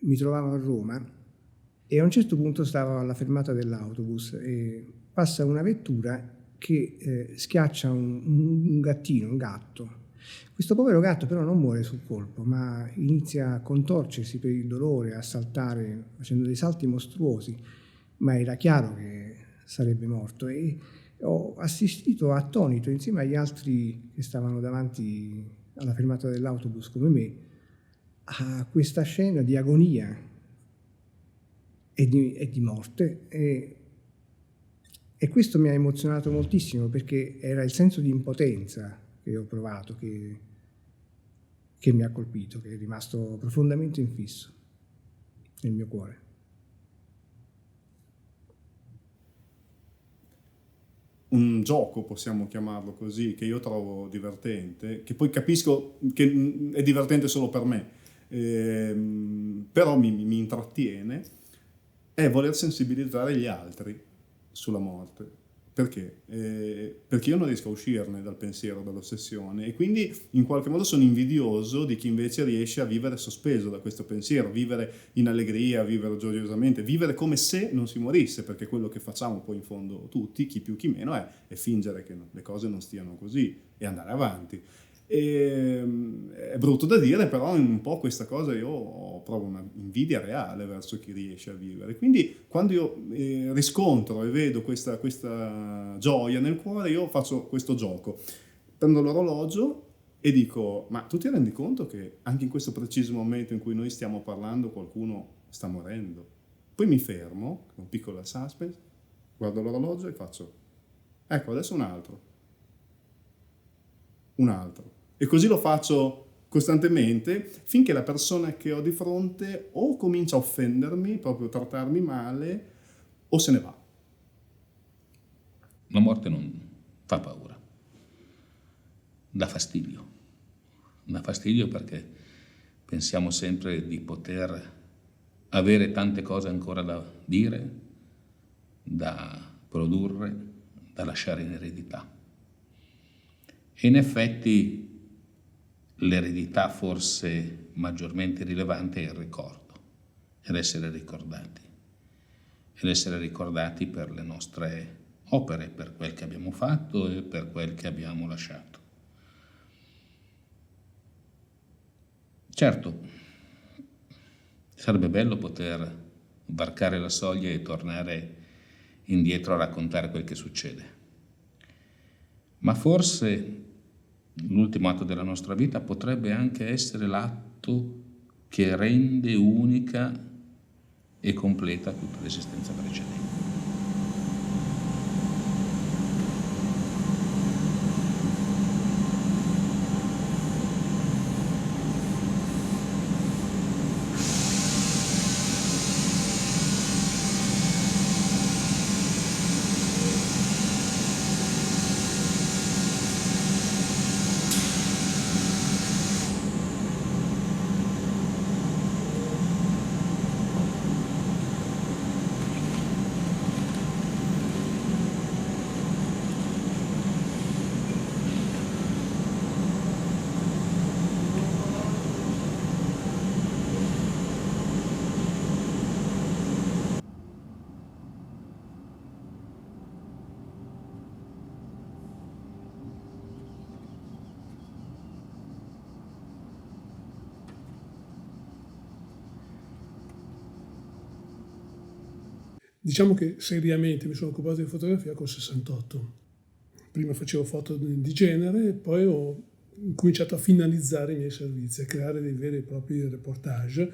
mi trovavo a Roma e a un certo punto stavo alla fermata dell'autobus e passa una vettura che schiaccia un gattino, un gatto. Questo povero gatto però non muore sul colpo, ma inizia a contorcersi per il dolore, a saltare, facendo dei salti mostruosi, ma era chiaro che sarebbe morto e ho assistito attonito insieme agli altri che stavano davanti alla fermata dell'autobus come me a questa scena di agonia e di morte e questo mi ha emozionato moltissimo perché era il senso di impotenza che ho provato che mi ha colpito, che è rimasto profondamente infisso nel mio cuore. Un gioco, possiamo chiamarlo così, che io trovo divertente, che poi capisco che è divertente solo per me, però mi intrattiene, è voler sensibilizzare gli altri sulla morte. Perché? Perché io non riesco a uscirne dal pensiero, dall'ossessione, e quindi in qualche modo sono invidioso di chi invece riesce a vivere sospeso da questo pensiero, vivere in allegria, vivere gioiosamente, vivere come se non si morisse, perché quello che facciamo poi in fondo tutti, chi più chi meno, è fingere che le cose non stiano così e andare avanti. È brutto da dire, però un po' questa cosa io provo una invidia reale verso chi riesce a vivere. Quindi quando io riscontro e vedo questa gioia nel cuore, io faccio questo gioco. Prendo l'orologio e dico, ma tu ti rendi conto che anche in questo preciso momento in cui noi stiamo parlando qualcuno sta morendo? Poi mi fermo, con un piccolo suspense, guardo l'orologio e faccio, ecco, adesso un altro. E così lo faccio costantemente finché la persona che ho di fronte o comincia a offendermi, proprio a trattarmi male, o se ne va. La morte non fa paura, dà fastidio perché pensiamo sempre di poter avere tante cose ancora da dire, da produrre, da lasciare in eredità. E in effetti l'eredità forse maggiormente rilevante è il ricordo, è l'essere ricordati per le nostre opere, per quel che abbiamo fatto e per quel che abbiamo lasciato. Certo, sarebbe bello poter varcare la soglia e tornare indietro a raccontare quel che succede, ma forse l'ultimo atto della nostra vita potrebbe anche essere l'atto che rende unica e completa tutta l'esistenza precedente. Diciamo che seriamente mi sono occupato di fotografia col 68. Prima facevo foto di genere e poi ho cominciato a finalizzare i miei servizi, a creare dei veri e propri reportage,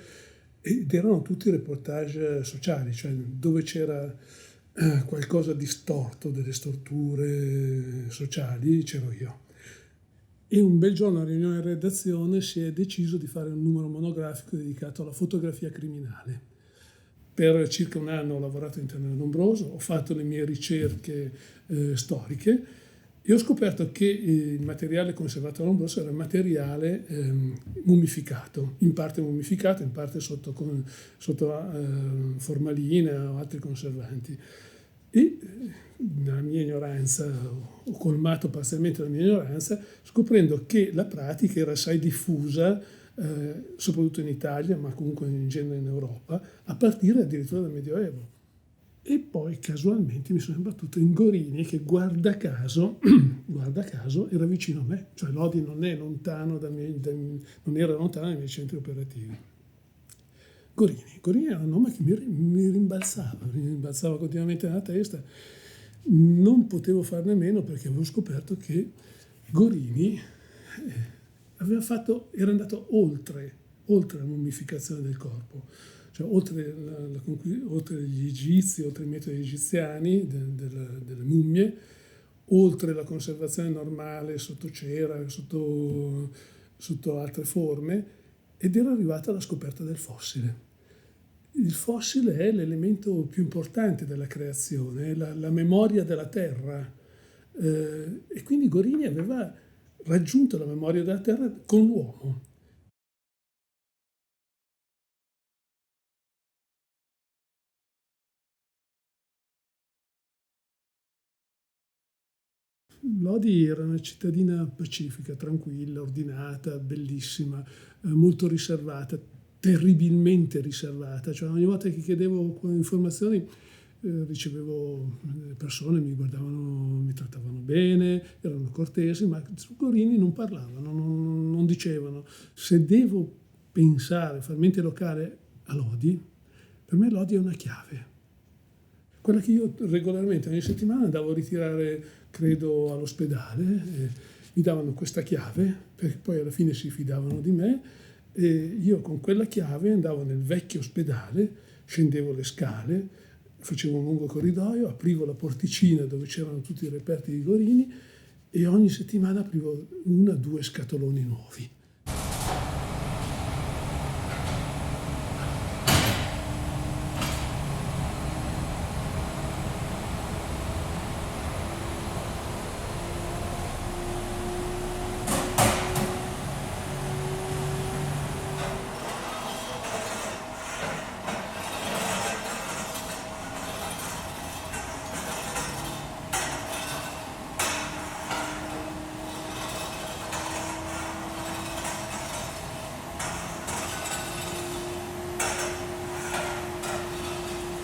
ed erano tutti reportage sociali, cioè dove c'era qualcosa di storto, delle storture sociali, c'ero io. E un bel giorno a riunione in redazione si è deciso di fare un numero monografico dedicato alla fotografia criminale. Per circa un anno ho lavorato all'interno del Lombroso, ho fatto le mie ricerche storiche e ho scoperto che il materiale conservato a Lombroso era materiale mummificato, in parte sotto formalina o altri conservanti. E nella mia ignoranza, ho colmato parzialmente la mia ignoranza, scoprendo che la pratica era assai diffusa soprattutto in Italia, ma comunque in genere in Europa, a partire addirittura dal Medioevo. E poi casualmente mi sono imbattuto in Gorini, che guarda caso era vicino a me, cioè Lodi non è lontano non era lontano dai miei centri operativi. Gorini era un nome che mi rimbalzava continuamente nella testa. Non potevo farne meno perché avevo scoperto che Gorini era andato oltre la mummificazione del corpo, cioè oltre gli egizi, oltre i metodi egiziani delle mummie, oltre la conservazione normale sotto cera, sotto altre forme, ed era arrivata alla scoperta del fossile. Il fossile è l'elemento più importante della creazione, è la memoria della terra, e quindi Gorini aveva raggiunto la memoria della terra con l'uomo. Lodi era una cittadina pacifica, tranquilla, ordinata, bellissima, molto riservata, terribilmente riservata. Cioè ogni volta che chiedevo informazioni ricevevo persone, mi guardavano, mi trattavano bene, erano cortesi, ma su Gorini non parlavano, non dicevano. Se devo pensare, far mente locale a Lodi, per me Lodi è una chiave. Quella che io regolarmente ogni settimana andavo a ritirare, credo, all'ospedale, mi davano questa chiave, perché poi alla fine si fidavano di me, e io con quella chiave andavo nel vecchio ospedale, scendevo le scale, facevo un lungo corridoio, aprivo la porticina dove c'erano tutti i reperti di Gorini e ogni settimana aprivo 1 o 2 scatoloni nuovi.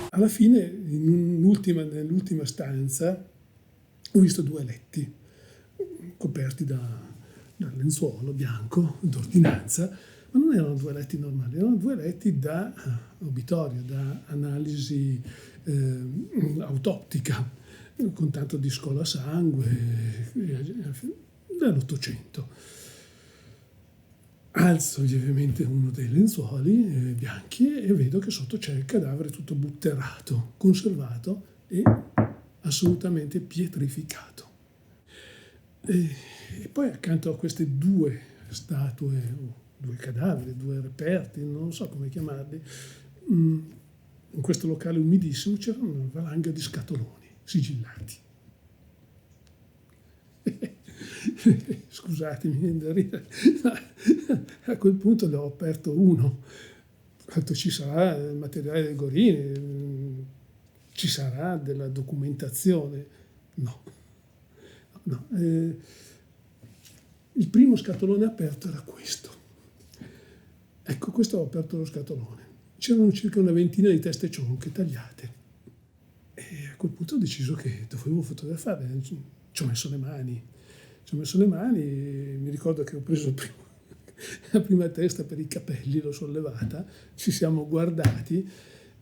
Alla fine, nell'ultima stanza, ho visto 2 letti coperti da lenzuolo bianco d'ordinanza, ma non erano 2 letti normali, erano 2 letti da obitorio, da analisi autoptica, con tanto di scolasangue dell'Ottocento. Alzo lievemente uno dei lenzuoli bianchi e vedo che sotto c'è il cadavere tutto butterato, conservato e assolutamente pietrificato. E poi accanto a queste 2 statue, 2 cadaveri, 2 reperti, non so come chiamarli, in questo locale umidissimo c'era una valanga di scatoloni sigillati. Scusatemi, viene da ridere. A quel punto ne ho aperto uno. Ci sarà il materiale del Gorini, ci sarà della documentazione? No. Il primo scatolone aperto era questo. Ecco, questo ho aperto lo scatolone. C'erano circa una ventina di teste cionche tagliate. E a quel punto ho deciso che dovevo fotografare. Ci ho messo le mani. Mi ricordo che ho preso la prima testa per i capelli, l'ho sollevata, ci siamo guardati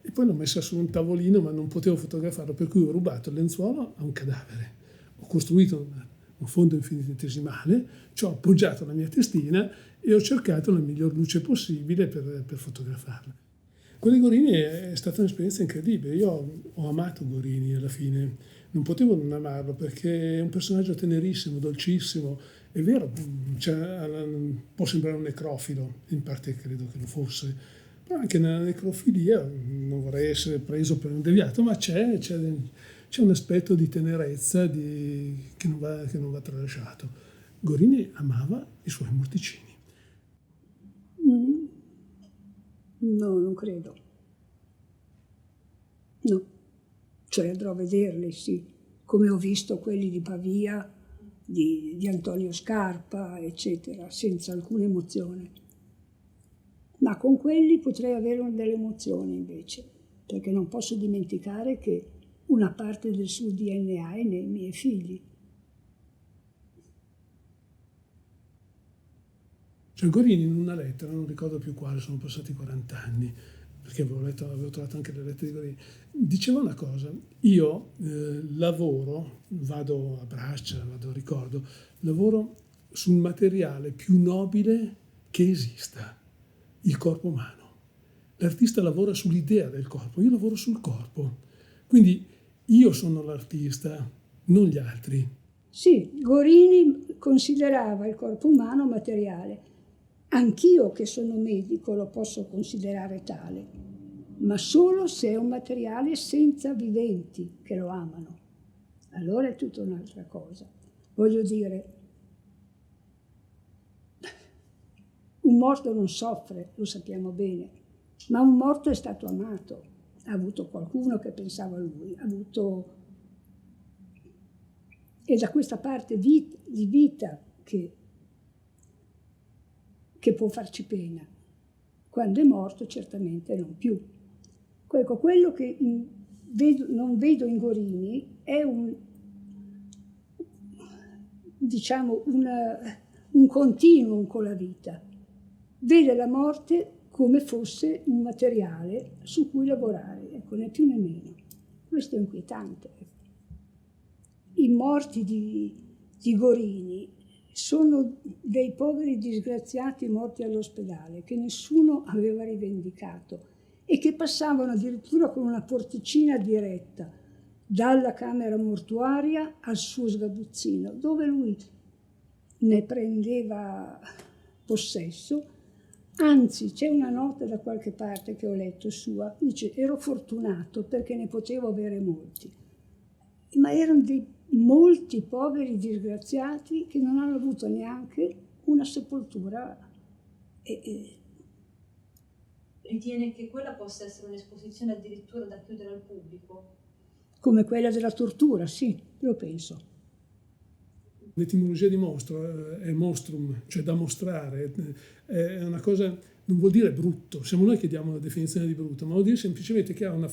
e poi l'ho messa su un tavolino, ma non potevo fotografarlo, per cui ho rubato il lenzuolo a un cadavere. Ho costruito un fondo infinitesimale, ci ho appoggiato la mia testina e ho cercato la miglior luce possibile per fotografarla. Quello di Gorini è stata un'esperienza incredibile. Io ho amato Gorini alla fine. Non potevo non amarlo perché è un personaggio tenerissimo, dolcissimo. È vero, può sembrare un necrofilo, in parte credo che lo fosse, però anche nella necrofilia, non vorrei essere preso per un deviato, ma c'è un aspetto di tenerezza che non va tralasciato. Gorini amava i suoi morticini. No, non credo. No. Cioè andrò a vederli, sì, come ho visto quelli di Pavia, di Antonio Scarpa, eccetera, senza alcuna emozione. ma con quelli potrei avere delle emozioni invece, perché non posso dimenticare che una parte del suo DNA è nei miei figli. Cioè Gorini in una lettera, non ricordo più quale, sono passati 40 anni, perché avevo trovato anche le lettere di Gorini, diceva una cosa: io lavoro, vado a braccia, lavoro sul materiale più nobile che esista, il corpo umano. L'artista lavora sull'idea del corpo, io lavoro sul corpo. Quindi io sono l'artista, non gli altri. Sì, Gorini considerava il corpo umano materiale. Anch'io che sono medico lo posso considerare tale, ma solo se è un materiale senza viventi che lo amano. Allora è tutta un'altra cosa. Voglio dire, un morto non soffre, lo sappiamo bene, ma un morto è stato amato, ha avuto qualcuno che pensava a lui, ha avuto... È da questa parte di vita che può farci pena. Quando è morto certamente non più. Ecco, quello che non vedo in Gorini è un continuum con la vita. Vede la morte come fosse un materiale su cui lavorare, ecco, né più né meno. Questo è inquietante. I morti di Gorini sono dei poveri disgraziati morti all'ospedale che nessuno aveva rivendicato e che passavano addirittura con una porticina diretta dalla camera mortuaria al suo sgabuzzino, dove lui ne prendeva possesso. Anzi, c'è una nota da qualche parte che ho letto sua, dice: ero fortunato perché ne potevo avere molti, ma erano molti poveri disgraziati che non hanno avuto neanche una sepoltura. Ritiene che quella possa essere un'esposizione addirittura da chiudere al pubblico? Come quella della tortura, sì, lo penso. L'etimologia di mostro è mostrum, cioè da mostrare, è una cosa, non vuol dire brutto, siamo noi che diamo la definizione di brutto, ma vuol dire semplicemente che ha una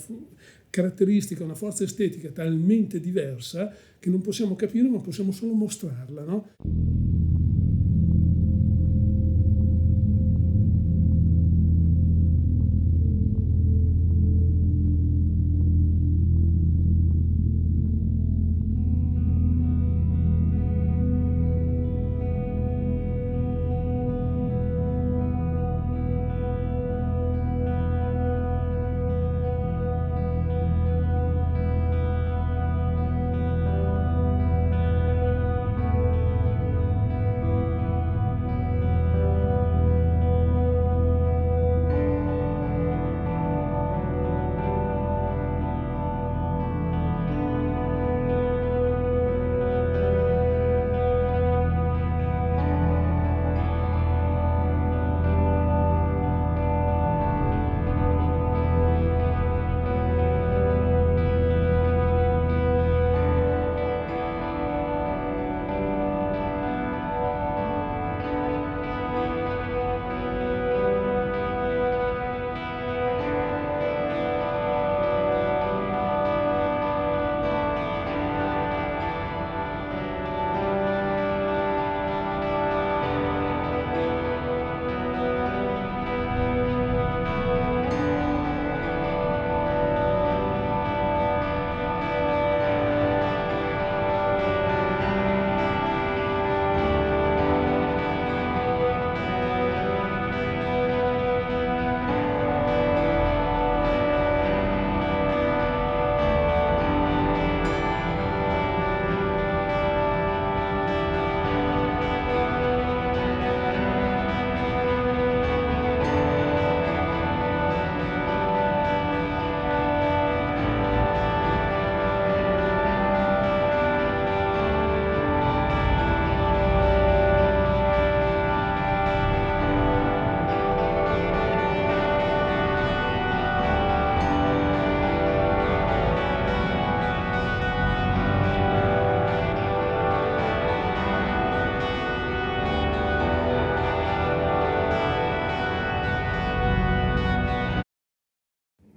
caratteristica, una forza estetica talmente diversa che non possiamo capire, ma possiamo solo mostrarla, no?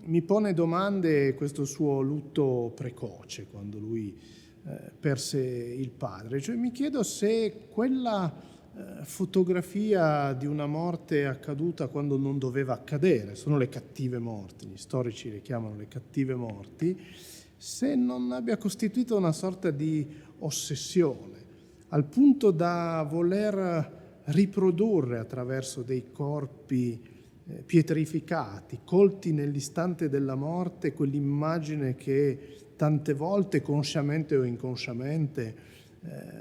mi pone domande questo suo lutto precoce, quando lui perse il padre. Cioè, mi chiedo se quella fotografia di una morte accaduta quando non doveva accadere, sono le cattive morti, gli storici le chiamano le cattive morti, se non abbia costituito una sorta di ossessione, al punto da voler riprodurre attraverso dei corpi pietrificati, colti nell'istante della morte, quell'immagine che tante volte, consciamente o inconsciamente,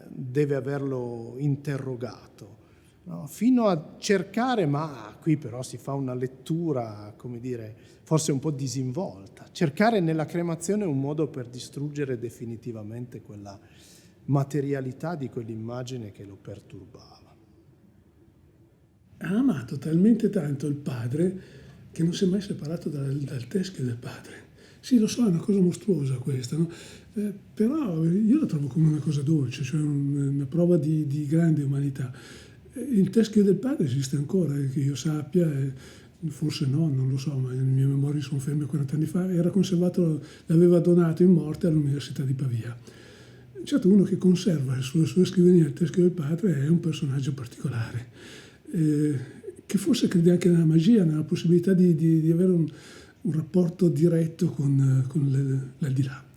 deve averlo interrogato, no? Fino a cercare, ma qui però si fa una lettura, come dire, forse un po' disinvolta, cercare nella cremazione un modo per distruggere definitivamente quella materialità di quell'immagine che lo perturbava. Ha amato talmente tanto il padre che non si è mai separato dal teschio del padre. Sì, lo so, è una cosa mostruosa questa, no? Però io la trovo come una cosa dolce, cioè una prova di grande umanità. Il teschio del padre esiste ancora, che io sappia, forse no, non lo so, ma le mie memorie sono ferme 40 anni fa, era conservato, l'aveva donato in morte all'Università di Pavia. Certo, uno che conserva sulle sue scrivanie il teschio del padre è un personaggio particolare, che forse crede anche nella magia, nella possibilità di avere un rapporto diretto con l'aldilà.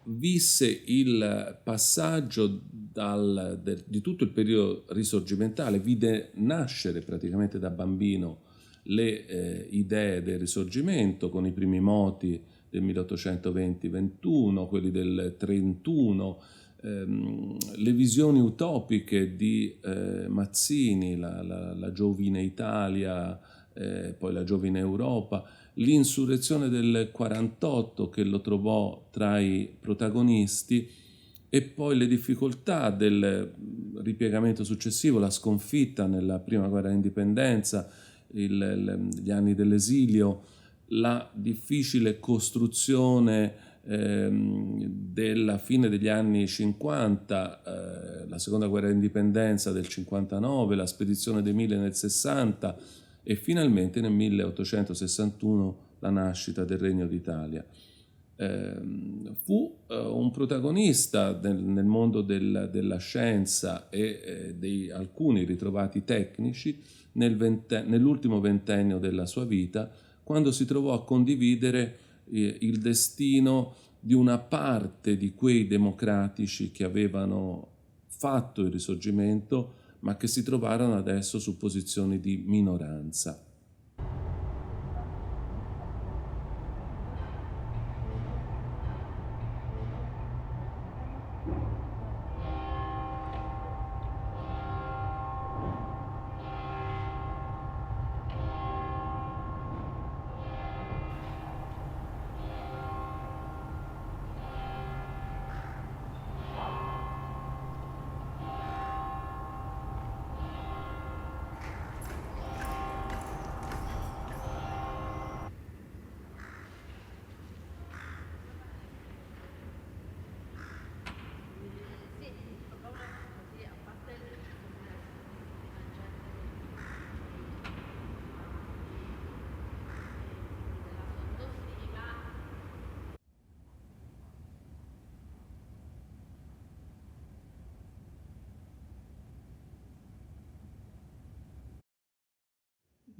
Visse il passaggio di tutto il periodo risorgimentale, vide nascere praticamente da bambino le idee del risorgimento con i primi moti del 1820-21, quelli del 31, le visioni utopiche di Mazzini, la giovine Italia, poi la giovine Europa, l'insurrezione del 48 che lo trovò tra i protagonisti, e poi le difficoltà del ripiegamento successivo, la sconfitta nella prima guerra d'indipendenza, gli anni dell'esilio, la difficile costruzione della fine degli anni 50, la seconda guerra d'indipendenza del 59, la spedizione dei Mille nel 60 e finalmente nel 1861 la nascita del Regno d'Italia. Fu un protagonista nel mondo della scienza e di alcuni ritrovati tecnici nell'ultimo ventennio della sua vita, quando si trovò a condividere il destino di una parte di quei democratici che avevano fatto il Risorgimento, ma che si trovarono adesso su posizioni di minoranza.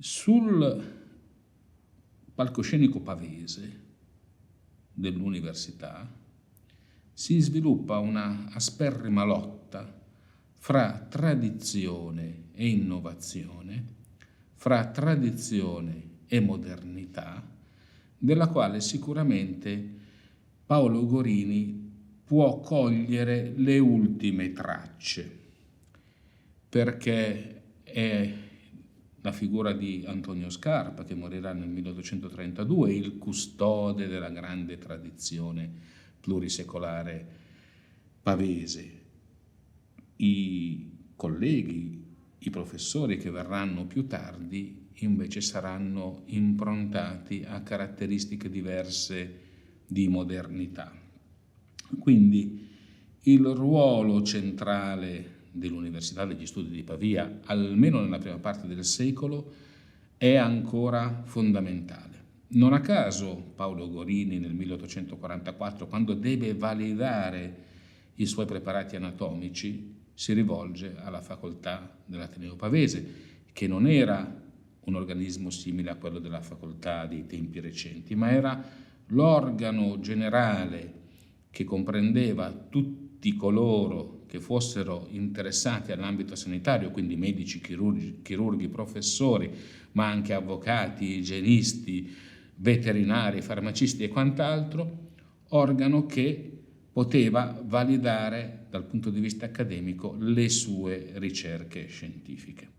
Sul palcoscenico pavese dell'università si sviluppa una asperrima lotta fra tradizione e innovazione, fra tradizione e modernità, della quale sicuramente Paolo Gorini può cogliere le ultime tracce, perché è la figura di Antonio Scarpa, che morirà nel 1832, il custode della grande tradizione plurisecolare pavese. I colleghi, i professori che verranno più tardi invece saranno improntati a caratteristiche diverse di modernità. Quindi il ruolo centrale dell'Università degli Studi di Pavia, almeno nella prima parte del secolo, è ancora fondamentale. Non a caso Paolo Gorini nel 1844, quando deve validare i suoi preparati anatomici, si rivolge alla facoltà dell'Ateneo Pavese, che non era un organismo simile a quello della facoltà dei tempi recenti, ma era l'organo generale che comprendeva tutti coloro che fossero interessati all'ambito sanitario, quindi medici, chirurghi, professori, ma anche avvocati, igienisti, veterinari, farmacisti e quant'altro, organo che poteva validare dal punto di vista accademico le sue ricerche scientifiche.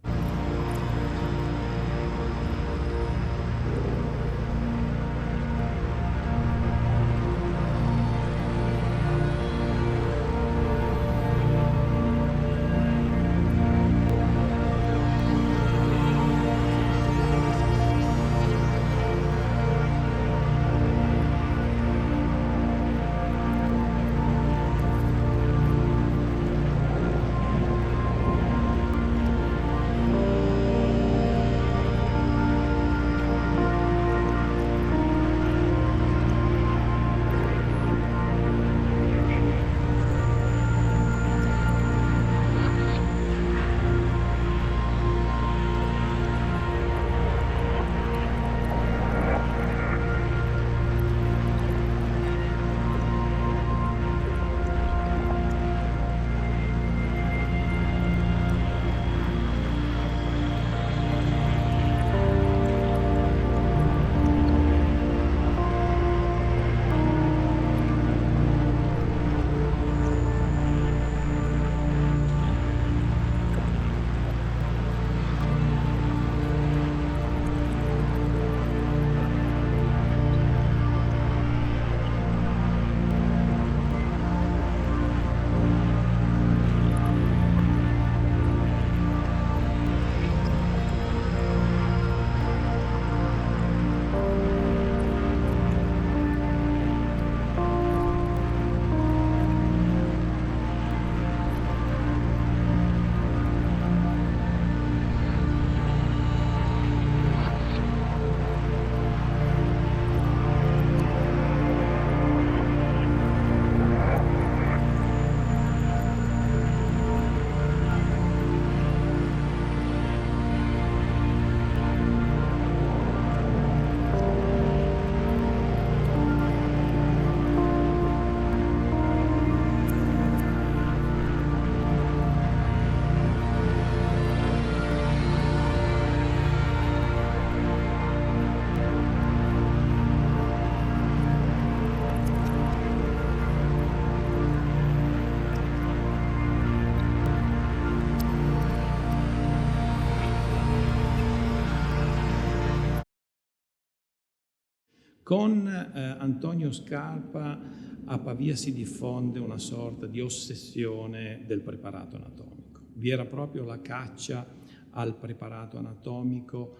Con Antonio Scarpa a Pavia si diffonde una sorta di ossessione del preparato anatomico. Vi era proprio la caccia al preparato anatomico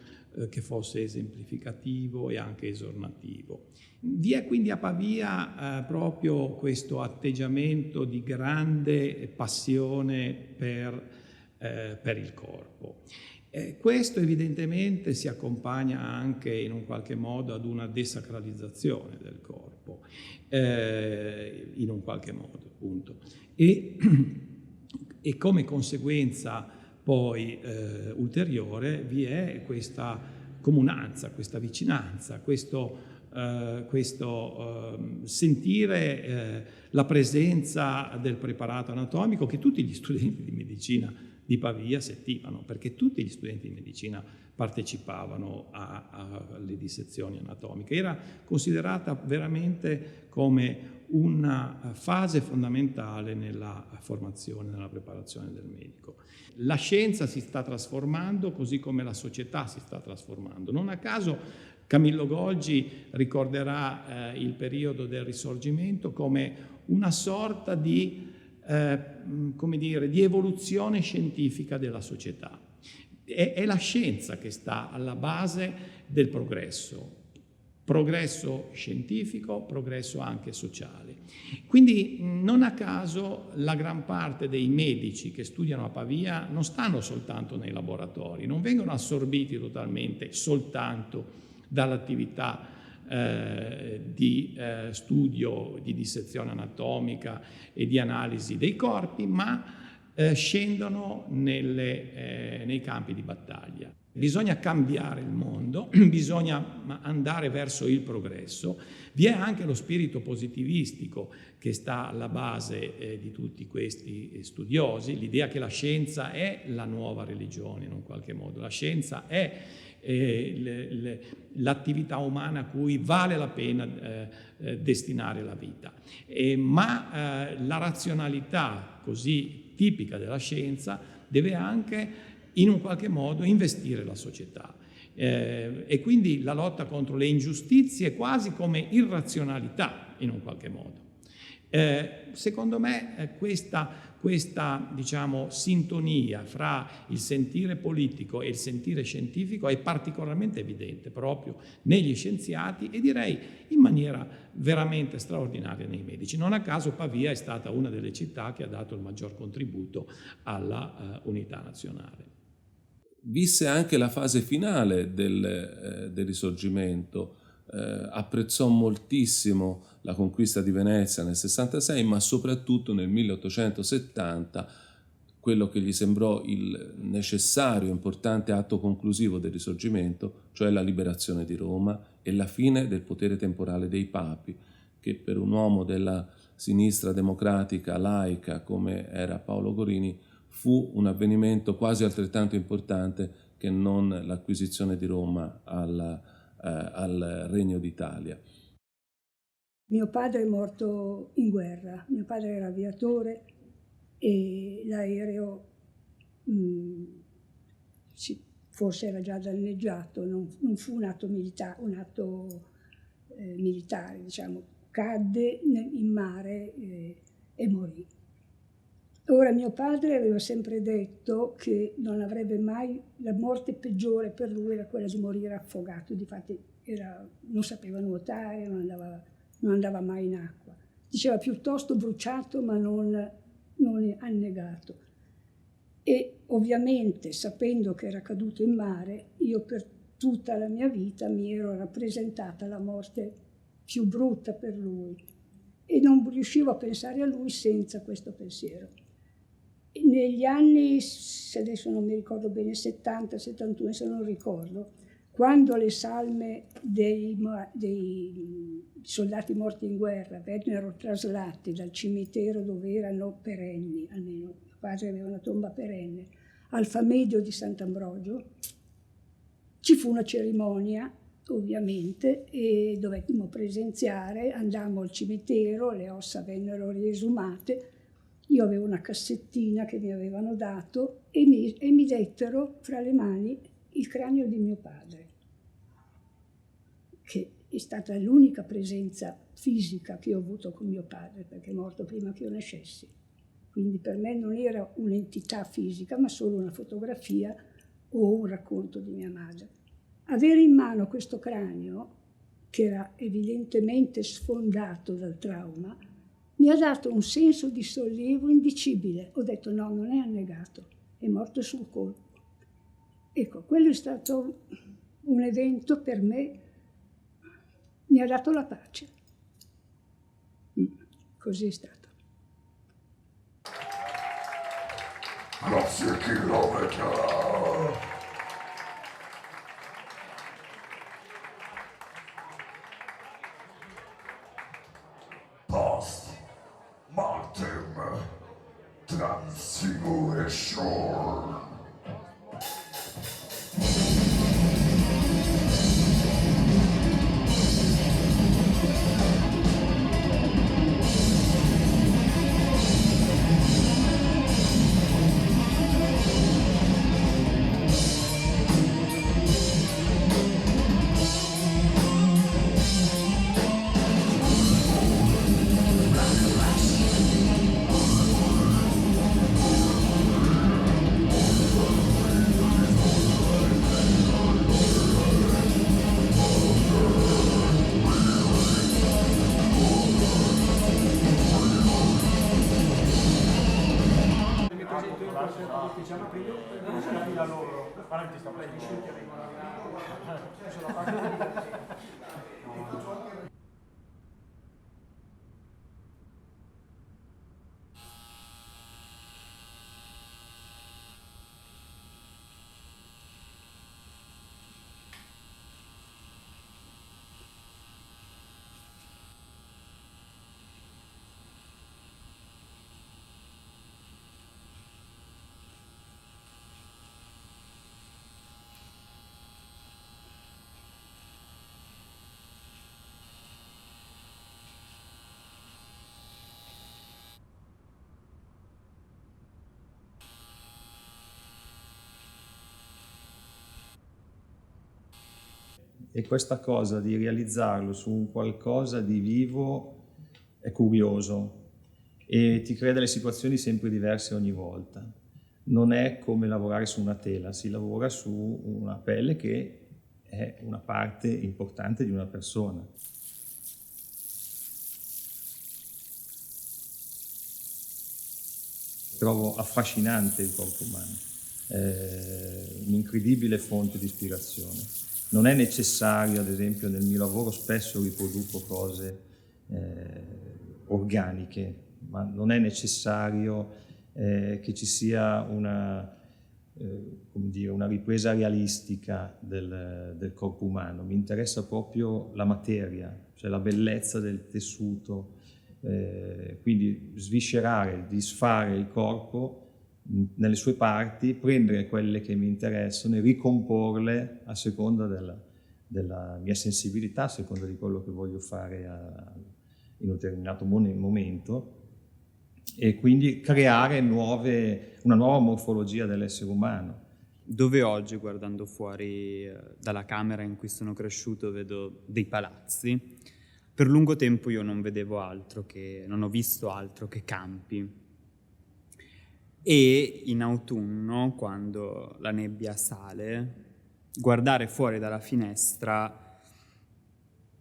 che fosse esemplificativo e anche esornativo. Vi è quindi a Pavia proprio questo atteggiamento di grande passione per il corpo. Questo evidentemente si accompagna anche in un qualche modo ad una desacralizzazione del corpo, in un qualche modo appunto. E come conseguenza poi ulteriore vi è questa comunanza, questa vicinanza, questo sentire la presenza del preparato anatomico che tutti gli studenti di medicina di Pavia sentivano, perché tutti gli studenti di medicina partecipavano alle dissezioni anatomiche. Era considerata veramente come una fase fondamentale nella formazione, nella preparazione del medico. La scienza si sta trasformando così come la società si sta trasformando. Non a caso Camillo Golgi ricorderà il periodo del Risorgimento come una sorta di evoluzione scientifica della società. È la scienza che sta alla base del progresso scientifico, progresso anche sociale. Quindi non a caso la gran parte dei medici che studiano a Pavia non stanno soltanto nei laboratori, non vengono assorbiti totalmente soltanto dall'attività di studio, di dissezione anatomica e di analisi dei corpi, ma scendono nei campi di battaglia. Bisogna cambiare il mondo, bisogna andare verso il progresso. Vi è anche lo spirito positivistico che sta alla base di tutti questi studiosi, l'idea che la scienza è la nuova religione in un qualche modo, la scienza è l'attività umana a cui vale la pena destinare la vita. Ma la razionalità così tipica della scienza deve anche in un qualche modo investire la società. E quindi la lotta contro le ingiustizie quasi come irrazionalità in un qualche modo. Secondo me questa diciamo, sintonia fra il sentire politico e il sentire scientifico è particolarmente evidente proprio negli scienziati e direi in maniera veramente straordinaria nei medici. Non a caso Pavia è stata una delle città che ha dato il maggior contributo alla unità nazionale. Visse anche la fase finale del Risorgimento, apprezzò moltissimo la conquista di Venezia nel 66, ma soprattutto nel 1870 quello che gli sembrò il necessario, importante atto conclusivo del Risorgimento, cioè la liberazione di Roma e la fine del potere temporale dei papi, che per un uomo della sinistra democratica, laica, come era Paolo Gorini, fu un avvenimento quasi altrettanto importante che non l'acquisizione di Roma al Regno d'Italia. Mio padre è morto in guerra, mio padre era aviatore e l'aereo forse era già danneggiato, non fu un atto militare, diciamo, cadde in mare e morì. Ora mio padre aveva sempre detto che non avrebbe mai, la morte peggiore per lui era quella di morire affogato, difatti non sapeva nuotare, non andava mai in acqua. Diceva piuttosto bruciato ma non annegato. E ovviamente sapendo che era caduto in mare, io per tutta la mia vita mi ero rappresentata la morte più brutta per lui e non riuscivo a pensare a lui senza questo pensiero. Negli anni, se adesso non mi ricordo bene, 70, 71, se non ricordo, quando le salme dei soldati morti in guerra vennero traslate dal cimitero dove erano perenni, almeno mio padre aveva una tomba perenne, al Famedio di Sant'Ambrogio, ci fu una cerimonia, ovviamente, e dovetimo presenziare, andammo al cimitero, le ossa vennero riesumate. Io avevo una cassettina che mi avevano dato e mi dettero fra le mani il cranio di mio padre, che è stata l'unica presenza fisica che ho avuto con mio padre, perché è morto prima che io nascessi. Quindi per me non era un'entità fisica, ma solo una fotografia o un racconto di mia madre. Avere in mano questo cranio, che era evidentemente sfondato dal trauma, mi ha dato un senso di sollievo indicibile. Ho detto no, non è annegato, è morto sul colpo. Ecco, quello è stato un evento per me, mi ha dato la pace. Così è stato. Grazie chilometro. Post mortem transfiguration. chiama Pedro per conoscere la villa loro. Guarda che ti sto prendendo. Sulla parte E questa cosa di realizzarlo su un qualcosa di vivo è curioso e ti crea delle situazioni sempre diverse ogni volta. Non è come lavorare su una tela, si lavora su una pelle che è una parte importante di una persona. Trovo affascinante il corpo umano, un'incredibile fonte di ispirazione. Non è necessario, ad esempio, nel mio lavoro spesso riproduco cose organiche, ma non è necessario che ci sia una ripresa realistica del corpo umano. Mi interessa proprio la materia, cioè la bellezza del tessuto, quindi sviscerare, disfare il corpo nelle sue parti, prendere quelle che mi interessano e ricomporle a seconda della mia sensibilità, a seconda di quello che voglio fare in un determinato momento, e quindi creare una nuova morfologia dell'essere umano. Dove oggi, guardando fuori dalla camera in cui sono cresciuto, vedo dei palazzi, per lungo tempo io non ho visto altro che campi. E in autunno, quando la nebbia sale, guardare fuori dalla finestra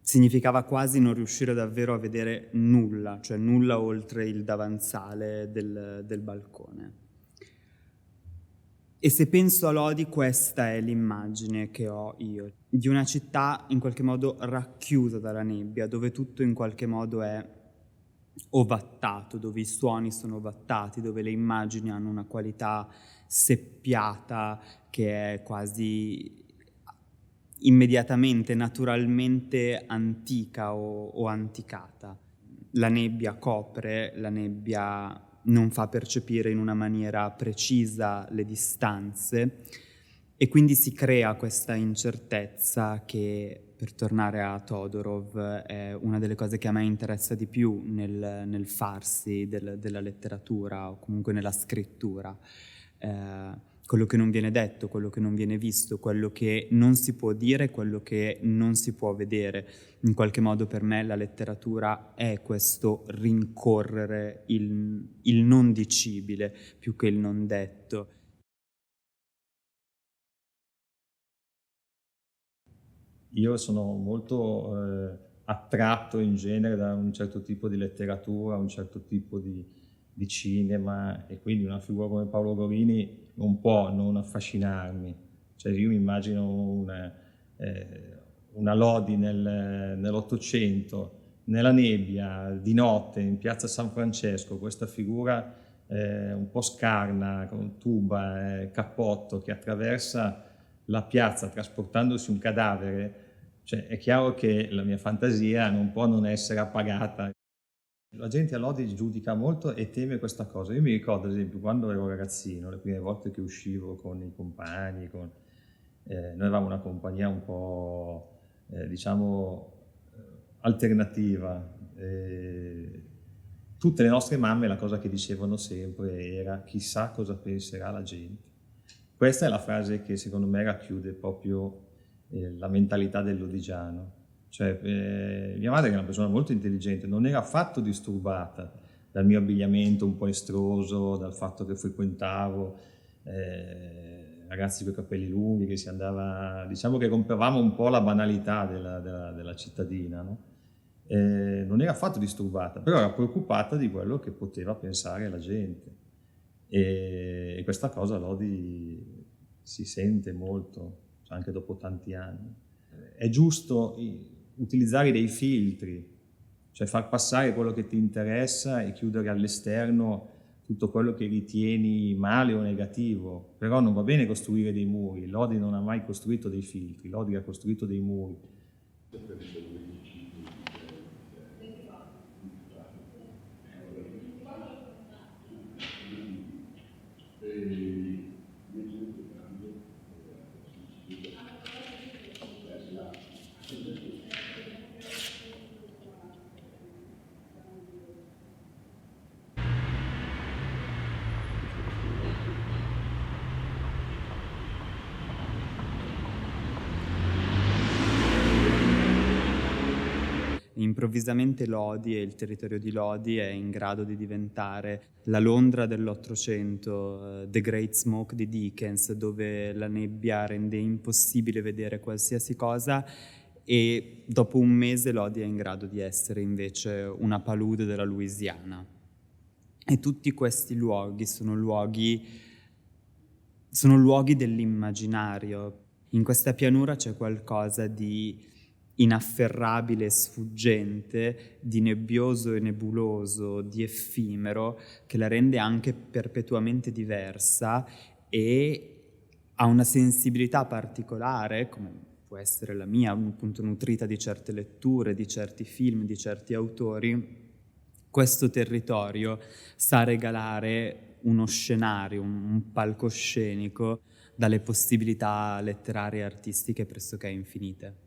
significava quasi non riuscire davvero a vedere nulla, cioè nulla oltre il davanzale del balcone. E se penso a Lodi, questa è l'immagine che ho io, di una città in qualche modo racchiusa dalla nebbia, dove tutto in qualche modo è ovattato, dove i suoni sono ovattati, dove le immagini hanno una qualità seppiata che è quasi immediatamente, naturalmente antica o anticata. La nebbia copre, la nebbia non fa percepire in una maniera precisa le distanze e quindi si crea questa incertezza che, per tornare a Todorov, è una delle cose che a me interessa di più nel farsi della letteratura o comunque nella scrittura. Quello che non viene detto, quello che non viene visto, quello che non si può dire, quello che non si può vedere. In qualche modo per me la letteratura è questo rincorrere il non dicibile più che il non detto. Io sono molto attratto in genere da un certo tipo di letteratura, un certo tipo di cinema, e quindi una figura come Paolo Gorini non può non affascinarmi. Cioè io mi immagino una Lodi nell'Ottocento, nella nebbia, di notte, in piazza San Francesco, questa figura un po' scarna, con tuba, cappotto, che attraversa la piazza trasportandosi un cadavere. Cioè è chiaro che la mia fantasia non può non essere appagata. La gente a Lodi giudica molto e teme questa cosa. Io mi ricordo, ad esempio, quando ero ragazzino, le prime volte che uscivo con i compagni, noi avevamo una compagnia un po', alternativa. Tutte le nostre mamme la cosa che dicevano sempre era: chissà cosa penserà la gente. Questa è la frase che secondo me racchiude proprio la mentalità del lodigiano. Cioè, mia madre, che è una persona molto intelligente, non era affatto disturbata dal mio abbigliamento un po' estroso, dal fatto che frequentavo ragazzi con i capelli lunghi, che si andava, diciamo che rompevamo un po' la banalità della cittadina, no? Non era affatto disturbata, però era preoccupata di quello che poteva pensare la gente. e questa cosa Lodi si sente molto, cioè anche dopo tanti anni. È giusto utilizzare dei filtri, cioè far passare quello che ti interessa e chiudere all'esterno tutto quello che ritieni male o negativo, però non va bene costruire dei muri. Lodi non ha mai costruito dei filtri, Lodi ha costruito dei muri. Improvvisamente Lodi e il territorio di Lodi è in grado di diventare la Londra dell'800, The Great Smoke di Dickens, dove la nebbia rende impossibile vedere qualsiasi cosa, e dopo un mese Lodi è in grado di essere invece una palude della Louisiana. E tutti questi luoghi sono luoghi dell'immaginario. In questa pianura c'è qualcosa di inafferrabile e sfuggente, di nebbioso e nebuloso, di effimero, che la rende anche perpetuamente diversa e ha una sensibilità particolare, come può essere la mia, appunto nutrita di certe letture, di certi film, di certi autori. Questo territorio sa regalare uno scenario, un palcoscenico dalle possibilità letterarie e artistiche pressoché infinite.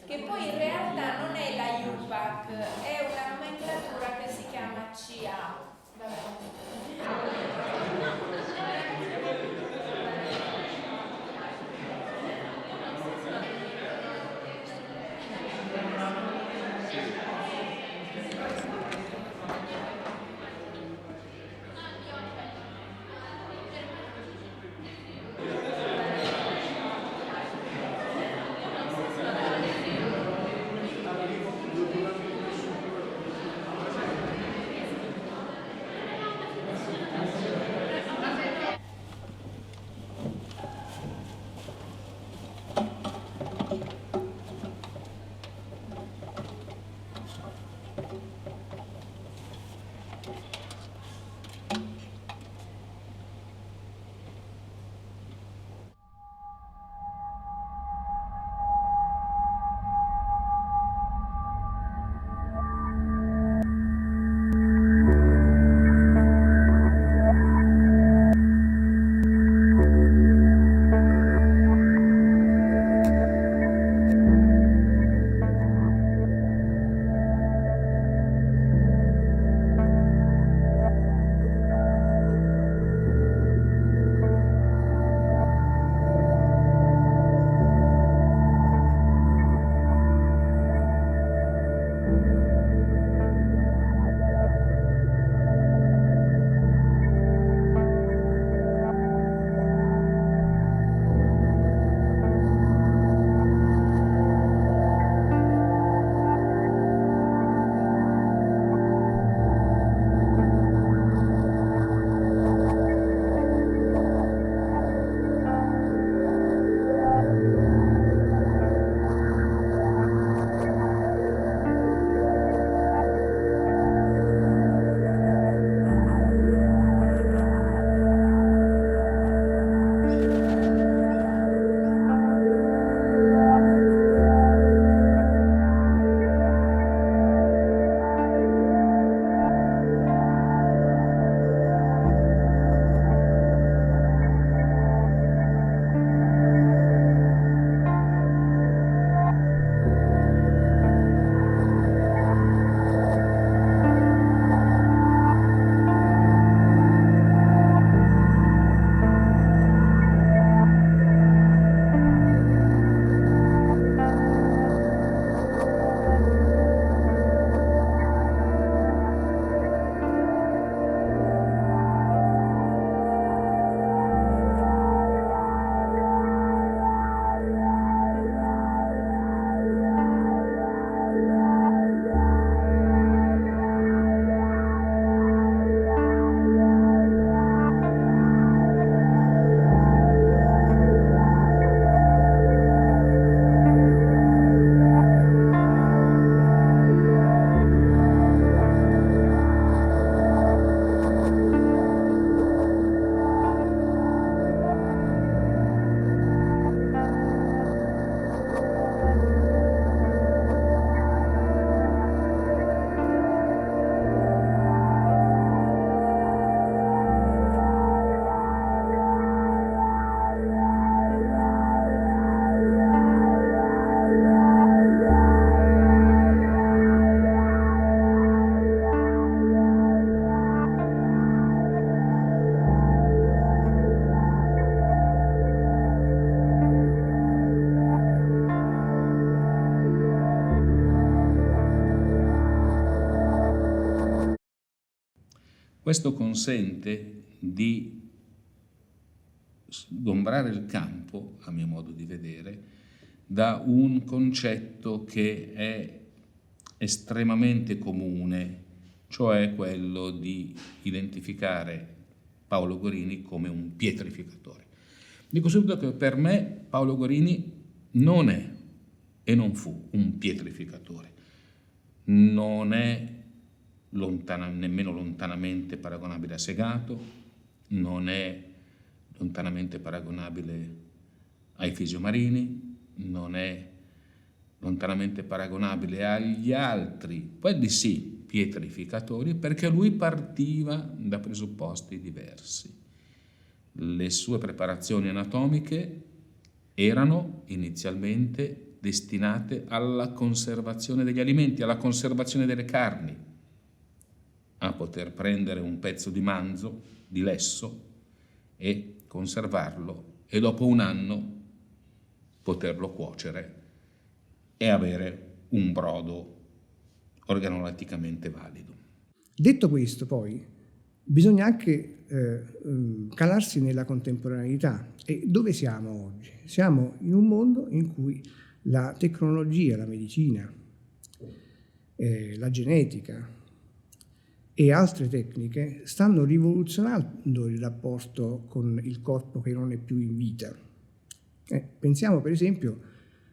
Che poi in realtà non è la UPAC, è una nomenclatura che si chiama CA. Questo consente di sgombrare il campo, a mio modo di vedere, da un concetto che è estremamente comune, cioè quello di identificare Paolo Gorini come un pietrificatore. Dico subito che per me Paolo Gorini non è e non fu un pietrificatore, non è nemmeno lontanamente paragonabile a Segato, non è lontanamente paragonabile ai Fisiomarini, non è lontanamente paragonabile agli altri, quelli sì, pietrificatori, perché lui partiva da presupposti diversi. Le sue preparazioni anatomiche erano inizialmente destinate alla conservazione degli alimenti, alla conservazione delle carni, a poter prendere un pezzo di manzo, di lesso, e conservarlo e dopo un anno poterlo cuocere e avere un brodo organoletticamente valido. Detto questo, poi, bisogna anche calarsi nella contemporaneità. E dove siamo oggi? Siamo in un mondo in cui la tecnologia, la medicina, la genetica e altre tecniche stanno rivoluzionando il rapporto con il corpo che non è più in vita. Pensiamo per esempio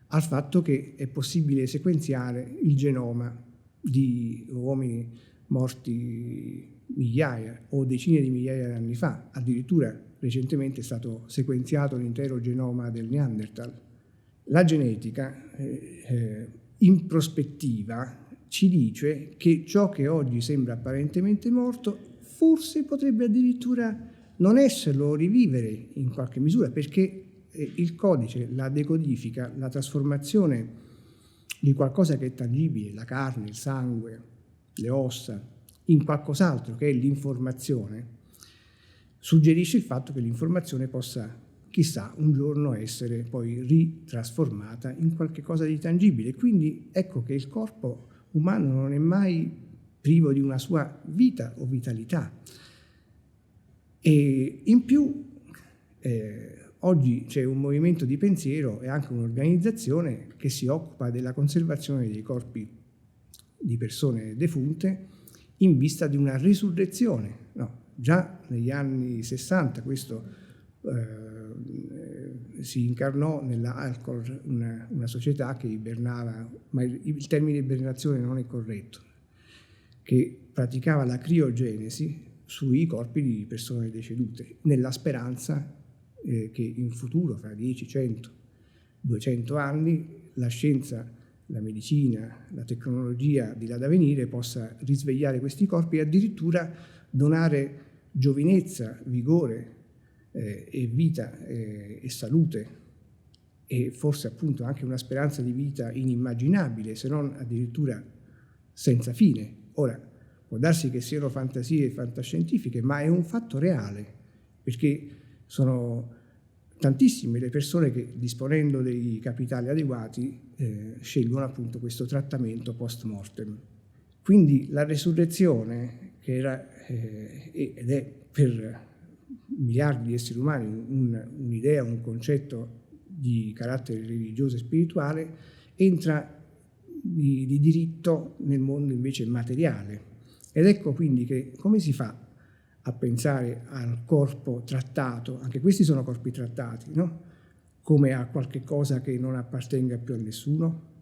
al fatto che è possibile sequenziare il genoma di uomini morti migliaia o decine di migliaia di anni fa. Addirittura recentemente è stato sequenziato l'intero genoma del Neanderthal. La genetica in prospettiva ci dice che ciò che oggi sembra apparentemente morto forse potrebbe addirittura non esserlo o rivivere in qualche misura, perché il codice, la decodifica, la trasformazione di qualcosa che è tangibile, la carne, il sangue, le ossa, in qualcos'altro che è l'informazione, suggerisce il fatto che l'informazione possa, chissà, un giorno essere poi ritrasformata in qualche cosa di tangibile. Quindi ecco che il corpo umano non è mai privo di una sua vita o vitalità. E in più oggi c'è un movimento di pensiero e anche un'organizzazione che si occupa della conservazione dei corpi di persone defunte in vista di una risurrezione. No, già negli anni 60 questo si incarnò nella Alcor, una società che ibernava, ma il termine ibernazione non è corretto, che praticava la criogenesi sui corpi di persone decedute, nella speranza che in futuro, fra 10, 100, 200 anni, la scienza, la medicina, la tecnologia di là da venire possa risvegliare questi corpi e addirittura donare giovinezza, vigore e vita e salute e forse appunto anche una speranza di vita inimmaginabile, se non addirittura senza fine. Ora, può darsi che siano fantasie fantascientifiche, ma è un fatto reale, perché sono tantissime le persone che, disponendo dei capitali adeguati, scelgono appunto questo trattamento post mortem. Quindi la resurrezione, che era ed è per miliardi di esseri umani un'idea, un concetto di carattere religioso e spirituale, entra di diritto nel mondo invece materiale. Ed ecco quindi che come si fa a pensare al corpo trattato, anche questi sono corpi trattati, no? Come a qualche cosa che non appartenga più a nessuno?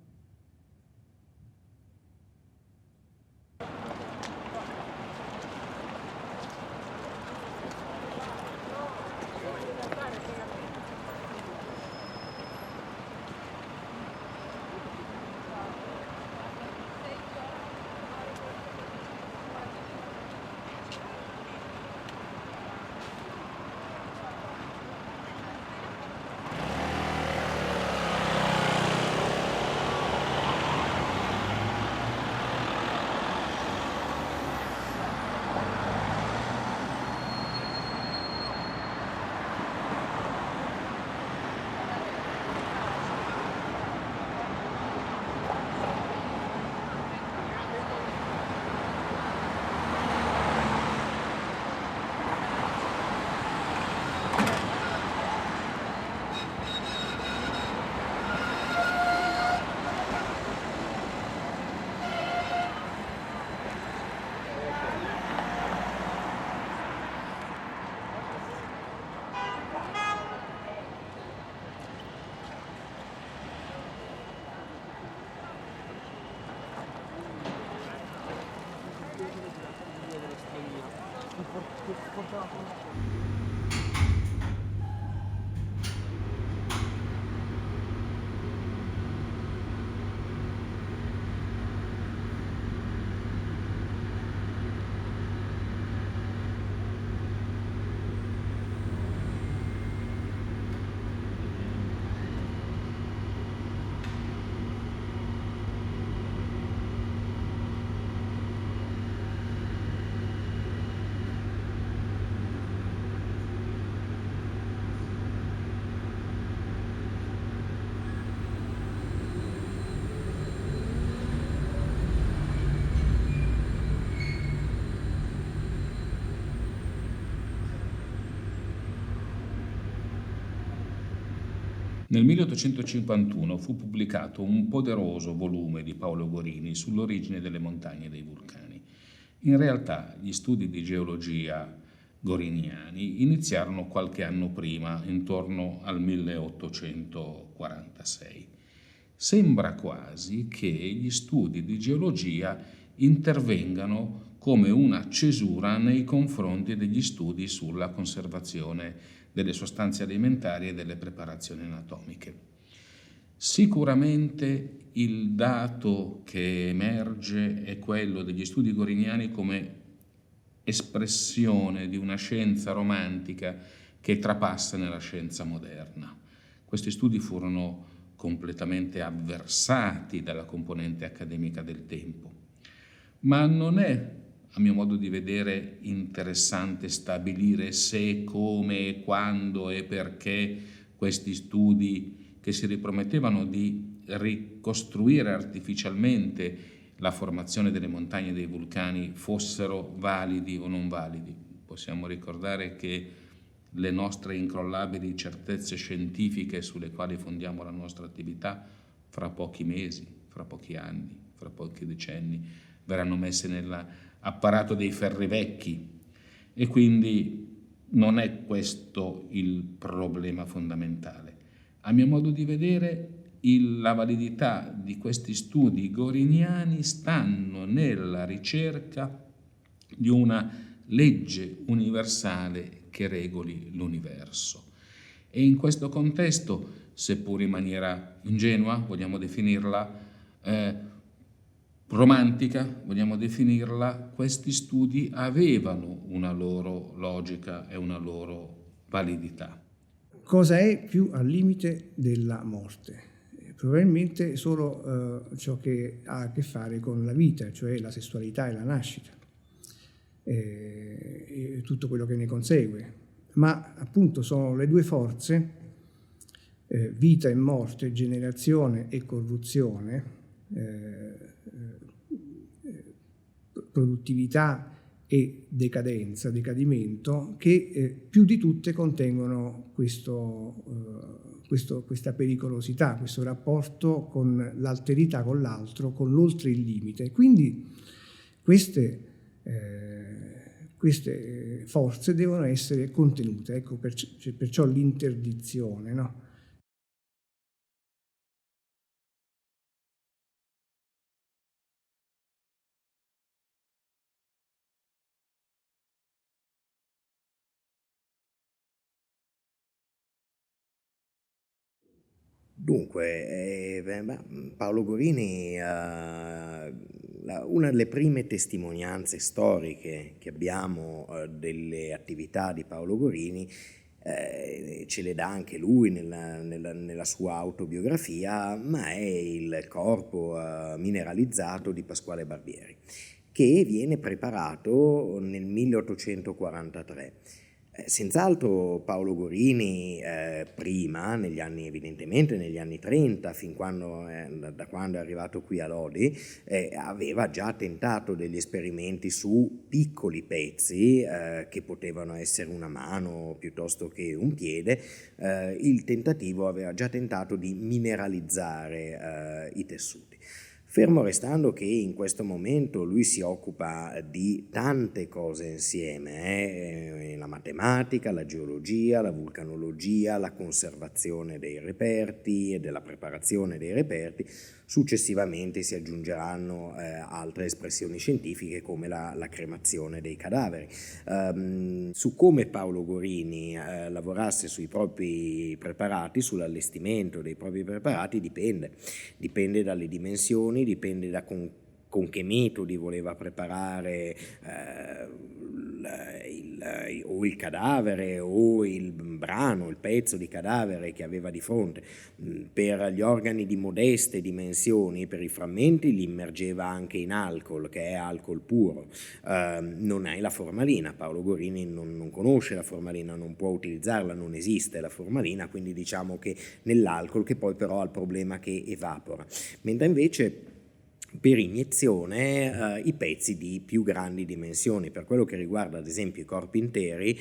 Nel 1851 fu pubblicato un poderoso volume di Paolo Gorini sull'origine delle montagne e dei vulcani. In realtà gli studi di geologia goriniani iniziarono qualche anno prima, intorno al 1846. Sembra quasi che gli studi di geologia intervengano come una cesura nei confronti degli studi sulla conservazione delle sostanze alimentari e delle preparazioni anatomiche. Sicuramente il dato che emerge è quello degli studi goriniani come espressione di una scienza romantica che trapassa nella scienza moderna. Questi studi furono completamente avversati dalla componente accademica del tempo, ma non è, a mio modo di vedere, interessante stabilire se, come, quando e perché questi studi che si ripromettevano di ricostruire artificialmente la formazione delle montagne e dei vulcani fossero validi o non validi. Possiamo ricordare che le nostre incrollabili certezze scientifiche sulle quali fondiamo la nostra attività, fra pochi mesi, fra pochi anni, fra pochi decenni, verranno messe nell'apparato dei ferri vecchi, e quindi non è questo il problema fondamentale. A mio modo di vedere, la validità di questi studi goriniani stanno nella ricerca di una legge universale che regoli l'universo. E in questo contesto, seppur in maniera ingenua, vogliamo definirla romantica, vogliamo definirla, questi studi avevano una loro logica e una loro validità. Cosa è più al limite della morte? Probabilmente solo ciò che ha a che fare con la vita, cioè la sessualità e la nascita, e tutto quello che ne consegue. Ma appunto sono le due forze, vita e morte, generazione e corruzione, produttività e decadenza, decadimento, che più di tutte contengono questa pericolosità, questo rapporto con l'alterità, con l'altro, con l'oltre il limite. Quindi queste forze devono essere contenute, ecco perciò l'interdizione, no? Dunque, Paolo Gorini, una delle prime testimonianze storiche che abbiamo delle attività di Paolo Gorini ce le dà anche lui nella sua autobiografia, ma è il corpo mineralizzato di Pasquale Barbieri, che viene preparato nel 1843. Senz'altro Paolo Gorini prima, evidentemente negli anni 30, da quando è arrivato qui a Lodi, aveva già tentato degli esperimenti su piccoli pezzi che potevano essere una mano piuttosto che un piede. Il tentativo aveva già tentato di mineralizzare i tessuti. Fermo restando che in questo momento lui si occupa di tante cose insieme, la matematica, la geologia, la vulcanologia, la conservazione dei reperti e della preparazione dei reperti, Successivamente si aggiungeranno altre espressioni scientifiche come la cremazione dei cadaveri. Su come Paolo Gorini lavorasse sui propri preparati, sull'allestimento dei propri preparati, dipende dalle dimensioni, dipende da con che metodi voleva preparare o il cadavere o il brano, il pezzo di cadavere che aveva di fronte. Per gli organi di modeste dimensioni, per i frammenti, li immergeva anche in alcol, che è alcol puro. Non hai la formalina, Paolo Gorini non conosce la formalina, non può utilizzarla, non esiste la formalina, quindi diciamo che nell'alcol, che poi però ha il problema che evapora. Mentre invece per iniezione i pezzi di più grandi dimensioni. Per quello che riguarda ad esempio i corpi interi,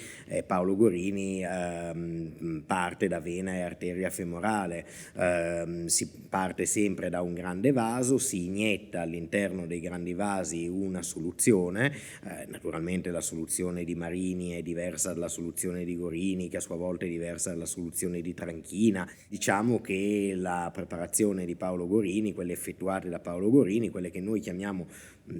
Paolo Gorini parte da vena e arteria femorale, si parte sempre da un grande vaso, si inietta all'interno dei grandi vasi una soluzione, naturalmente la soluzione di Marini è diversa dalla soluzione di Gorini, che a sua volta è diversa dalla soluzione di Tranchina. Diciamo che la preparazione di Paolo Gorini, quelle effettuate da Paolo Gorini, quelle che noi chiamiamo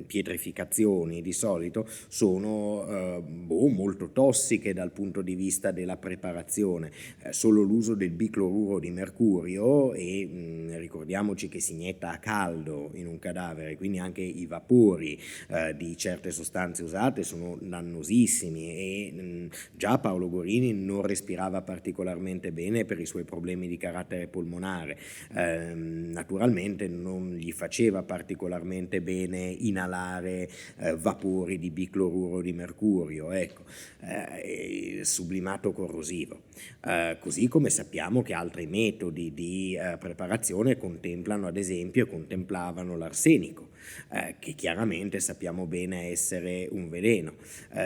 pietrificazioni di solito, sono molto tossiche dal punto di vista della preparazione. Solo l'uso del bicloruro di mercurio, e ricordiamoci che si inietta a caldo in un cadavere, quindi anche i vapori di certe sostanze usate sono dannosissimi, e già Paolo Gorini non respirava particolarmente bene per i suoi problemi di carattere polmonare. Naturalmente non gli faceva particolarmente bene inalare vapori di bicloruro di mercurio, sublimato corrosivo. Così come sappiamo che altri metodi di preparazione contemplano ad esempio contemplavano l'arsenico, che chiaramente sappiamo bene essere un veleno.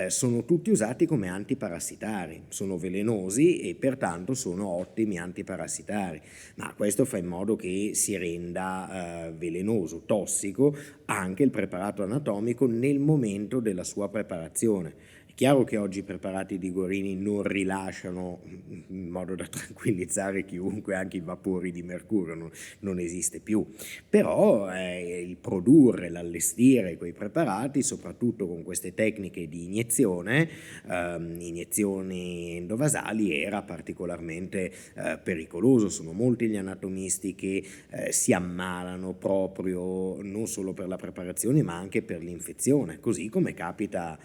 Sono tutti usati come antiparassitari, sono velenosi e pertanto sono ottimi antiparassitari, ma questo fa in modo che si renda velenoso, tossico anche il preparato anatomico nel momento della sua preparazione. È chiaro che oggi i preparati di Gorini non rilasciano, in modo da tranquillizzare chiunque, anche i vapori di mercurio, non esiste più, però il produrre, l'allestire quei preparati, soprattutto con queste tecniche di iniezione, iniezioni endovasali, era particolarmente pericoloso. Sono molti gli anatomisti che si ammalano proprio non solo per la preparazione ma anche per l'infezione, così come capita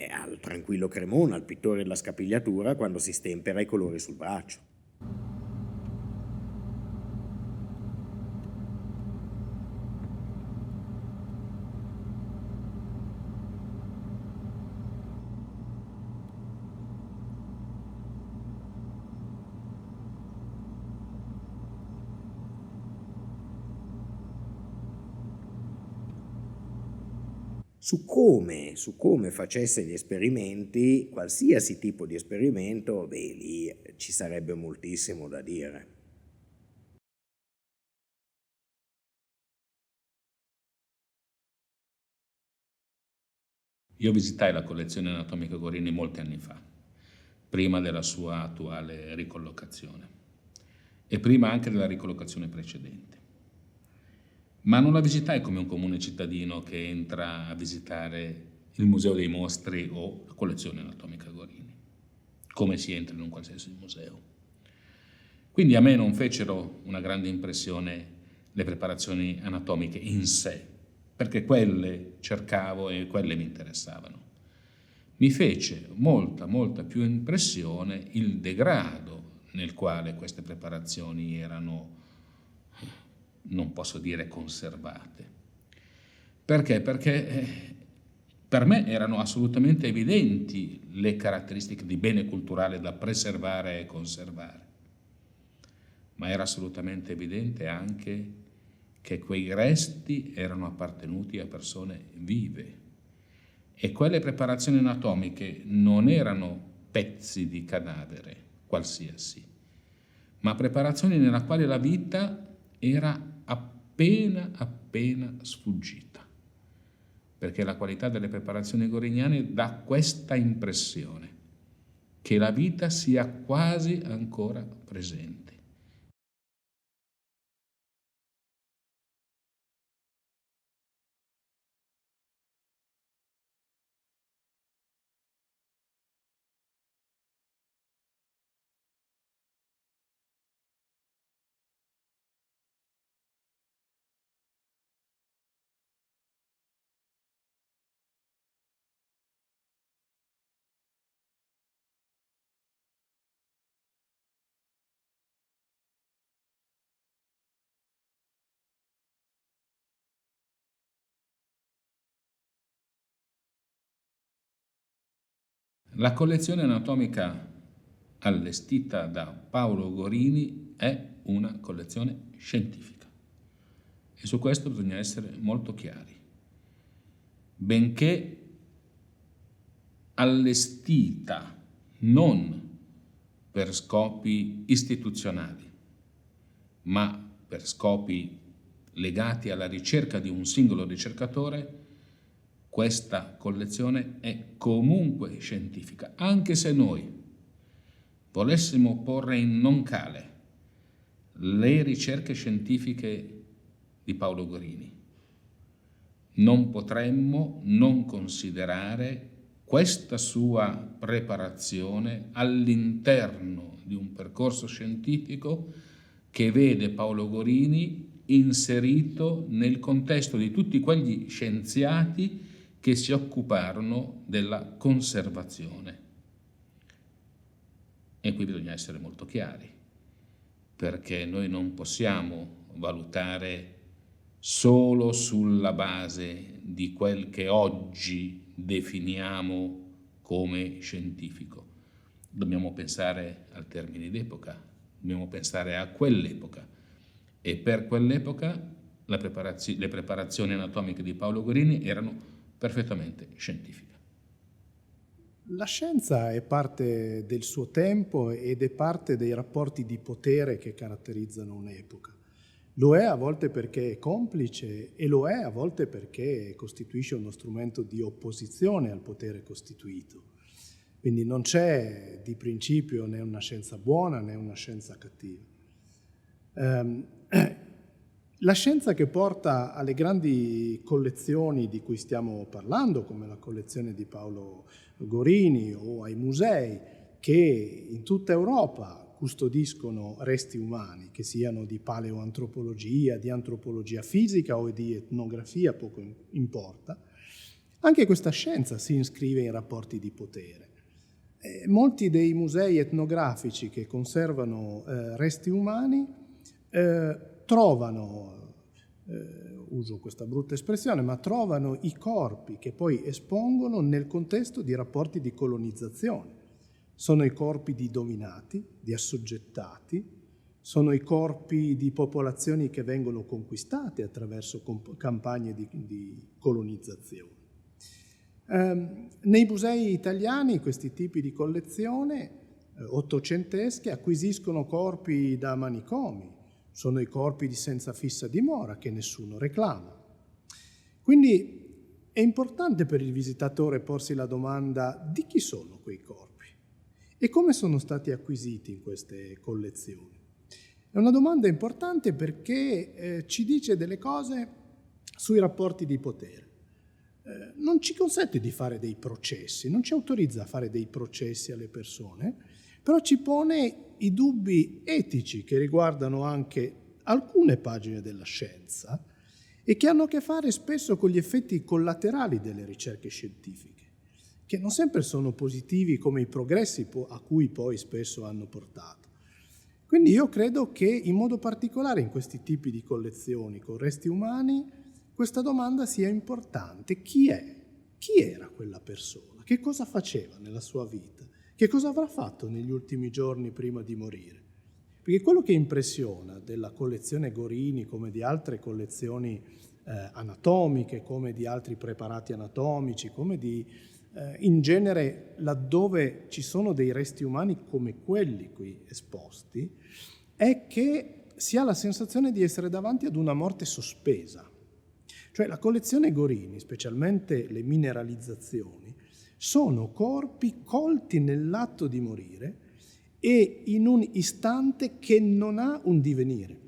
al tranquillo Cremona, al pittore della scapigliatura, quando si stempera i colori sul braccio. Su come facesse gli esperimenti, qualsiasi tipo di esperimento, lì ci sarebbe moltissimo da dire. Io visitai la collezione anatomica Gorini molti anni fa, prima della sua attuale ricollocazione e prima anche della ricollocazione precedente. Ma non la visitai come un comune cittadino che entra a visitare il Museo dei Mostri o la collezione anatomica Gorini, come si entra in un qualsiasi museo. Quindi a me non fecero una grande impressione le preparazioni anatomiche in sé, perché quelle cercavo e quelle mi interessavano. Mi fece molta più impressione il degrado nel quale queste preparazioni erano, non posso dire conservate. Perché? Perché per me erano assolutamente evidenti le caratteristiche di bene culturale da preservare e conservare, ma era assolutamente evidente anche che quei resti erano appartenuti a persone vive e quelle preparazioni anatomiche non erano pezzi di cadavere qualsiasi, ma preparazioni nella quale la vita era appena sfuggita, perché la qualità delle preparazioni goriniane dà questa impressione che la vita sia quasi ancora presente. La collezione anatomica allestita da Paolo Gorini è una collezione scientifica e su questo bisogna essere molto chiari. Benché allestita non per scopi istituzionali, ma per scopi legati alla ricerca di un singolo ricercatore, questa collezione è comunque scientifica, anche se noi volessimo porre in non cale le ricerche scientifiche di Paolo Gorini, non potremmo non considerare questa sua preparazione all'interno di un percorso scientifico che vede Paolo Gorini inserito nel contesto di tutti quegli scienziati che si occuparono della conservazione. E qui bisogna essere molto chiari, perché noi non possiamo valutare solo sulla base di quel che oggi definiamo come scientifico. Dobbiamo pensare al termine d'epoca, dobbiamo pensare a quell'epoca, e per quell'epoca le preparazioni anatomiche di Paolo Gorini erano perfettamente scientifiche. La scienza è parte del suo tempo ed è parte dei rapporti di potere che caratterizzano un'epoca. Lo è a volte perché è complice e lo è a volte perché costituisce uno strumento di opposizione al potere costituito. Quindi non c'è di principio né una scienza buona né una scienza cattiva. La scienza che porta alle grandi collezioni di cui stiamo parlando, come la collezione di Paolo Gorini, o ai musei che in tutta Europa custodiscono resti umani, che siano di paleoantropologia, di antropologia fisica o di etnografia, poco importa, anche questa scienza si iscrive in rapporti di potere. Molti dei musei etnografici che conservano resti umani trovano, uso questa brutta espressione, ma trovano i corpi che poi espongono nel contesto di rapporti di colonizzazione. Sono i corpi di dominati, di assoggettati, sono i corpi di popolazioni che vengono conquistate attraverso campagne di colonizzazione. Nei musei italiani questi tipi di collezione ottocentesche acquisiscono corpi da manicomi, sono i corpi di senza fissa dimora che nessuno reclama. Quindi è importante per il visitatore porsi la domanda di chi sono quei corpi e come sono stati acquisiti in queste collezioni. È una domanda importante perché ci dice delle cose sui rapporti di potere. Non ci consente di fare dei processi, non ci autorizza a fare dei processi alle persone, però ci pone i dubbi etici che riguardano anche alcune pagine della scienza e che hanno a che fare spesso con gli effetti collaterali delle ricerche scientifiche, che non sempre sono positivi come i progressi a cui poi spesso hanno portato. Quindi io credo che in modo particolare in questi tipi di collezioni con resti umani questa domanda sia importante. Chi è? Chi era quella persona? Che cosa faceva nella sua vita? Che cosa avrà fatto negli ultimi giorni prima di morire? Perché quello che impressiona della collezione Gorini, come di altre collezioni anatomiche, come di altri preparati anatomici, come di in genere laddove ci sono dei resti umani come quelli qui esposti, è che si ha la sensazione di essere davanti ad una morte sospesa. Cioè la collezione Gorini, specialmente le mineralizzazioni, sono corpi colti nell'atto di morire e in un istante che non ha un divenire.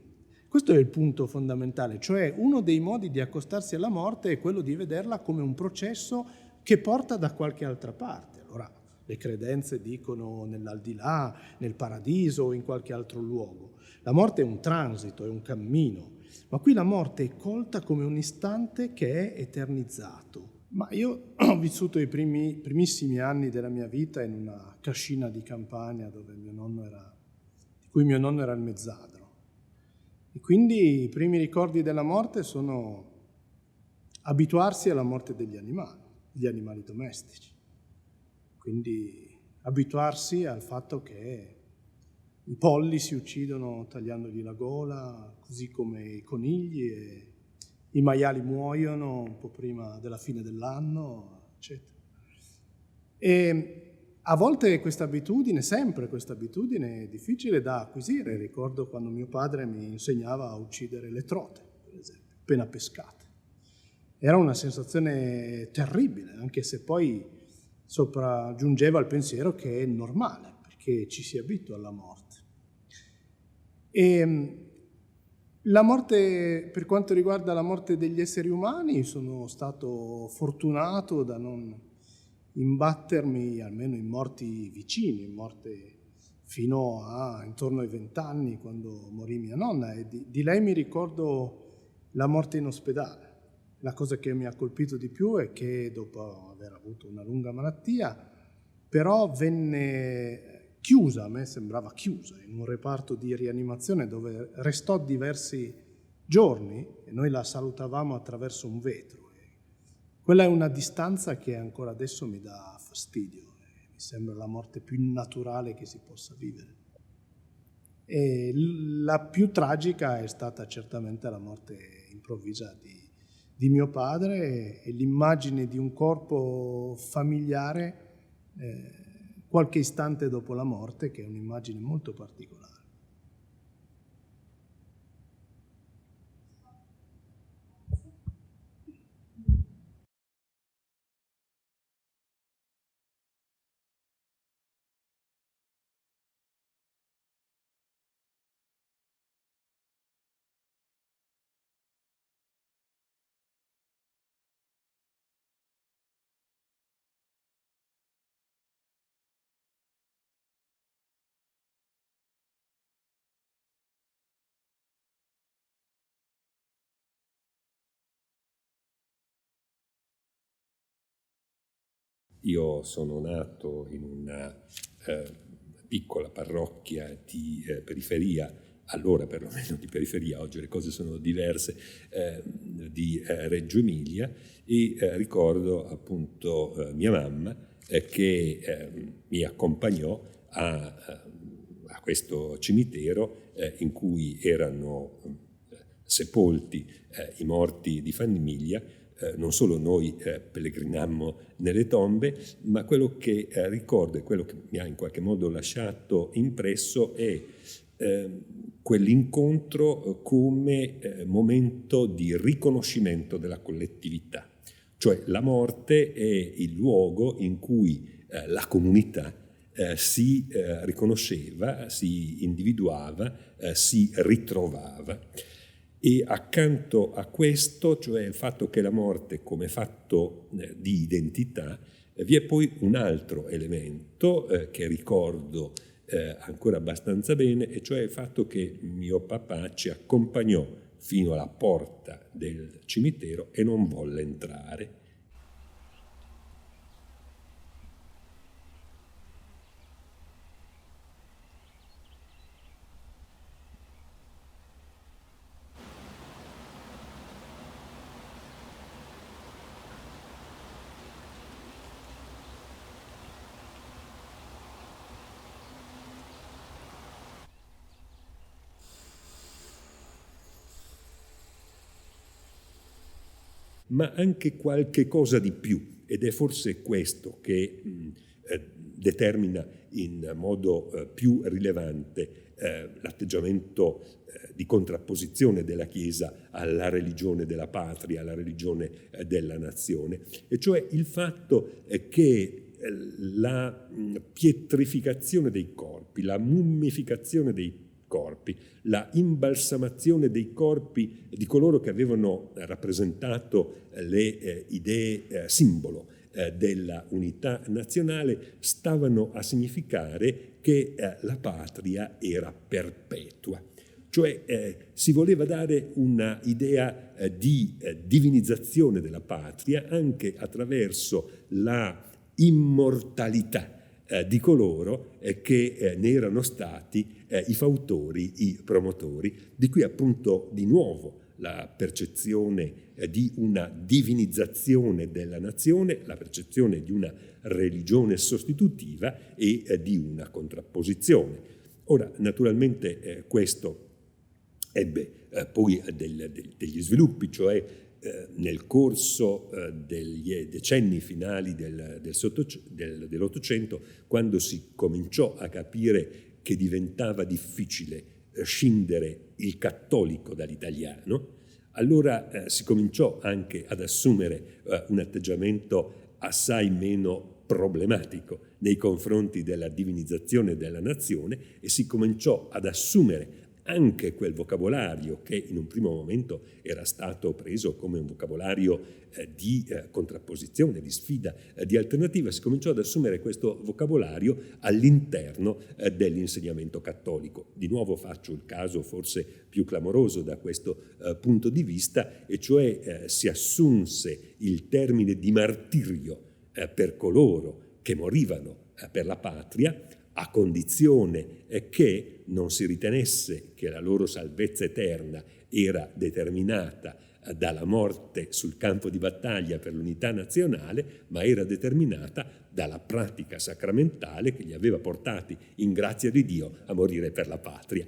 Questo è il punto fondamentale, cioè uno dei modi di accostarsi alla morte è quello di vederla come un processo che porta da qualche altra parte. Allora, le credenze dicono nell'aldilà, nel paradiso o in qualche altro luogo. La morte è un transito, è un cammino, ma qui la morte è colta come un istante che è eternizzato. Ma io ho vissuto i primissimi anni della mia vita in una cascina di campagna di cui mio nonno era il mezzadro. E quindi i primi ricordi della morte sono abituarsi alla morte degli animali domestici. quindi abituarsi al fatto che i polli si uccidono tagliandogli la gola, così come i conigli, e i maiali muoiono un po' prima della fine dell'anno, eccetera. E a volte sempre questa abitudine è difficile da acquisire. Ricordo quando mio padre mi insegnava a uccidere le trote, per esempio, appena pescate. Era una sensazione terribile, anche se poi sopraggiungeva il pensiero che è normale, perché ci si abitua alla morte. E la morte, per quanto riguarda la morte degli esseri umani, sono stato fortunato da non imbattermi almeno in morti vicini, in morte fino a intorno ai 20 anni, quando morì mia nonna, e di lei mi ricordo la morte in ospedale. La cosa che mi ha colpito di più è che dopo aver avuto una lunga malattia, però venne chiusa, a me sembrava chiusa, in un reparto di rianimazione dove restò diversi giorni e noi la salutavamo attraverso un vetro. Quella è una distanza che ancora adesso mi dà fastidio, mi sembra la morte più naturale che si possa vivere. E la più tragica è stata certamente la morte improvvisa di mio padre e l'immagine di un corpo familiare qualche istante dopo la morte, che è un'immagine molto particolare. Io sono nato in una piccola parrocchia di periferia, allora perlomeno di periferia, oggi le cose sono diverse, di Reggio Emilia, e ricordo appunto mia mamma che mi accompagnò a questo cimitero in cui erano sepolti i morti di famiglia. Non solo noi pellegrinammo nelle tombe, ma quello che ricordo e quello che mi ha in qualche modo lasciato impresso è quell'incontro come momento di riconoscimento della collettività. Cioè la morte è il luogo in cui la comunità si riconosceva, si individuava, si ritrovava. E accanto a questo, cioè il fatto che la morte come fatto di identità, vi è poi un altro elemento che ricordo ancora abbastanza bene, e cioè il fatto che mio papà ci accompagnò fino alla porta del cimitero e non volle entrare. Ma anche qualche cosa di più, ed è forse questo che determina in modo più rilevante l'atteggiamento di contrapposizione della Chiesa alla religione della patria, alla religione della nazione, e cioè il fatto che la pietrificazione dei corpi, la mummificazione dei corpi, la imbalsamazione dei corpi di coloro che avevano rappresentato le idee simbolo della unità nazionale stavano a significare che la patria era perpetua. Cioè si voleva dare una idea di divinizzazione della patria anche attraverso la immortalità di coloro che ne erano stati i fautori, i promotori, di cui appunto di nuovo la percezione di una divinizzazione della nazione, la percezione di una religione sostitutiva e di una contrapposizione. Ora, naturalmente questo ebbe poi degli sviluppi, cioè nel corso degli decenni finali dell'Ottocento, quando si cominciò a capire che diventava difficile scindere il cattolico dall'italiano, allora si cominciò anche ad assumere un atteggiamento assai meno problematico nei confronti della divinizzazione della nazione e si cominciò ad assumere anche quel vocabolario che in un primo momento era stato preso come un vocabolario di contrapposizione, di sfida, di alternativa, si cominciò ad assumere questo vocabolario all'interno dell'insegnamento cattolico. Di nuovo faccio il caso forse più clamoroso da questo punto di vista, e cioè si assunse il termine di martirio per coloro che morivano per la patria, a condizione che non si ritenesse che la loro salvezza eterna era determinata dalla morte sul campo di battaglia per l'unità nazionale, ma era determinata dalla pratica sacramentale che li aveva portati, in grazia di Dio, a morire per la patria.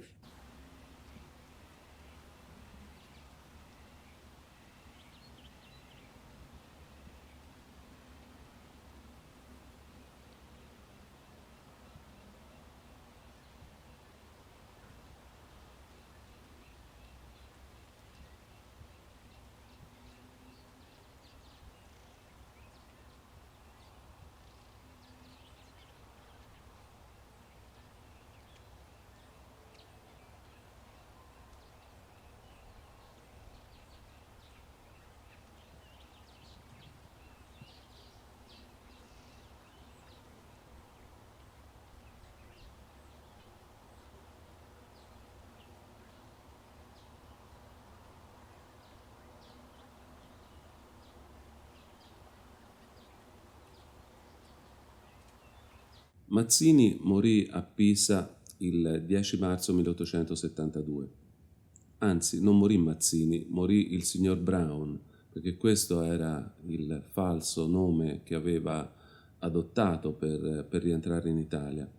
Mazzini morì a Pisa il 10 marzo 1872. Anzi, non morì Mazzini, morì il signor Brown, perché questo era il falso nome che aveva adottato per rientrare in Italia.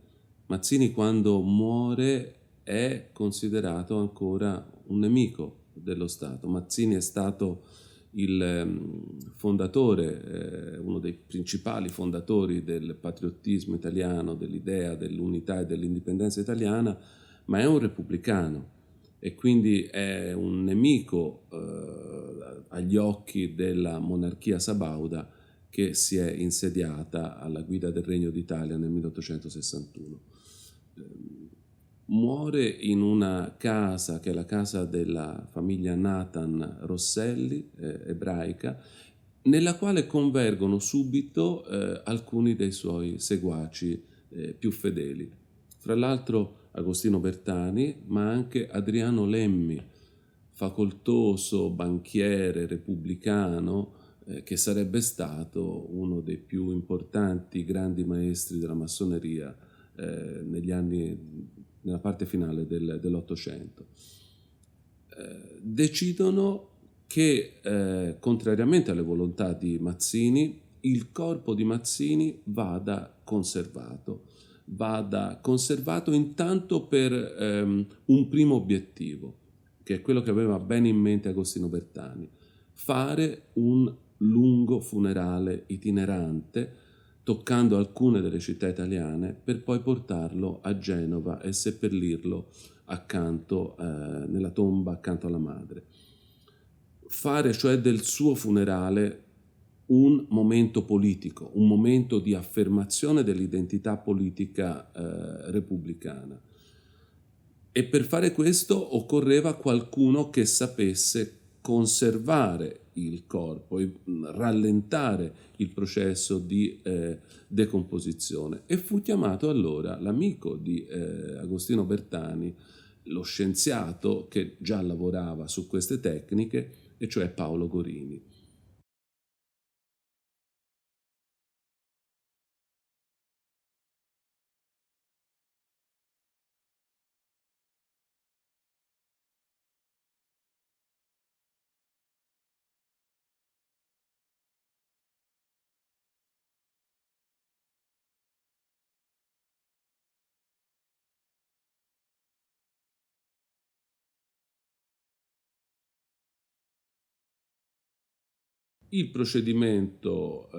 Mazzini, quando muore, è considerato ancora un nemico dello Stato. Mazzini è stato il fondatore, uno dei principali fondatori del patriottismo italiano, dell'idea dell'unità e dell'indipendenza italiana, ma è un repubblicano e quindi è un nemico agli occhi della monarchia sabauda che si è insediata alla guida del Regno d'Italia nel 1861. Muore in una casa che è la casa della famiglia Nathan Rosselli, ebraica, nella quale convergono subito alcuni dei suoi seguaci più fedeli. Fra l'altro Agostino Bertani, ma anche Adriano Lemmi, facoltoso, banchiere, repubblicano, che sarebbe stato uno dei più importanti grandi maestri della massoneria nella parte finale dell'Ottocento. Decidono che, contrariamente alle volontà di Mazzini, il corpo di Mazzini vada conservato intanto per un primo obiettivo, che è quello che aveva bene in mente Agostino Bertani: fare un lungo funerale itinerante toccando alcune delle città italiane per poi portarlo a Genova e seppellirlo accanto, nella tomba accanto alla madre. Fare cioè del suo funerale un momento politico, un momento di affermazione dell'identità politica repubblicana. E per fare questo occorreva qualcuno che sapesse conservare il corpo e rallentare il processo di decomposizione. E fu chiamato allora l'amico di Agostino Bertani, lo scienziato che già lavorava su queste tecniche, e cioè Paolo Gorini. Il procedimento,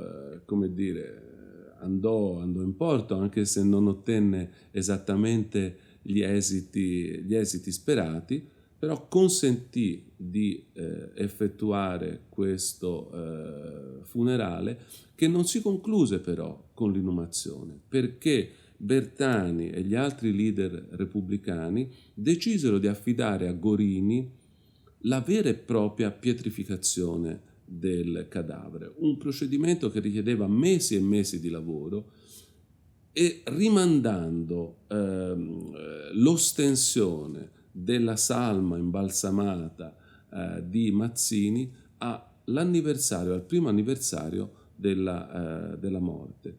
come dire, andò in porto, anche se non ottenne esattamente gli esiti sperati, però consentì di effettuare questo funerale, che non si concluse però con l'inumazione, perché Bertani e gli altri leader repubblicani decisero di affidare a Gorini la vera e propria pietrificazione del cadavere, un procedimento che richiedeva mesi e mesi di lavoro, e rimandando l'ostensione della salma imbalsamata di Mazzini al primo anniversario della morte.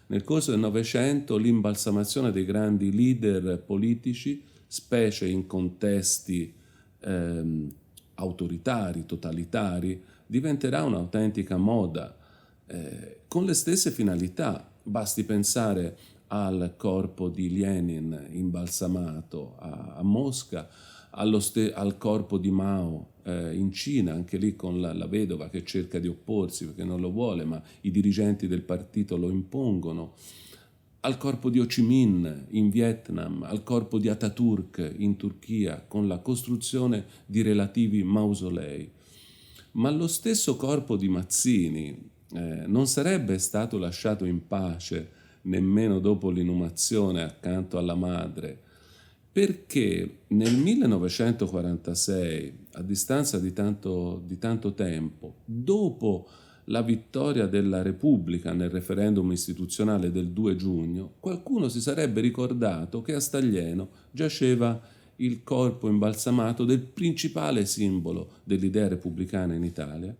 Nel corso del Novecento l'imbalsamazione dei grandi leader politici, specie in contesti autoritari, totalitari, diventerà un'autentica moda, con le stesse finalità. Basti pensare al corpo di Lenin imbalsamato a Mosca, al corpo di Mao in Cina, anche lì con la vedova che cerca di opporsi perché non lo vuole, ma i dirigenti del partito lo impongono, al corpo di Ho Chi Minh in Vietnam, al corpo di Ataturk in Turchia, con la costruzione di relativi mausolei. Ma lo stesso corpo di Mazzini non sarebbe stato lasciato in pace nemmeno dopo l'inumazione accanto alla madre, perché nel 1946, a distanza di tanto tempo, dopo la vittoria della Repubblica nel referendum istituzionale del 2 giugno, qualcuno si sarebbe ricordato che a Staglieno giaceva il corpo imbalsamato del principale simbolo dell'idea repubblicana in Italia.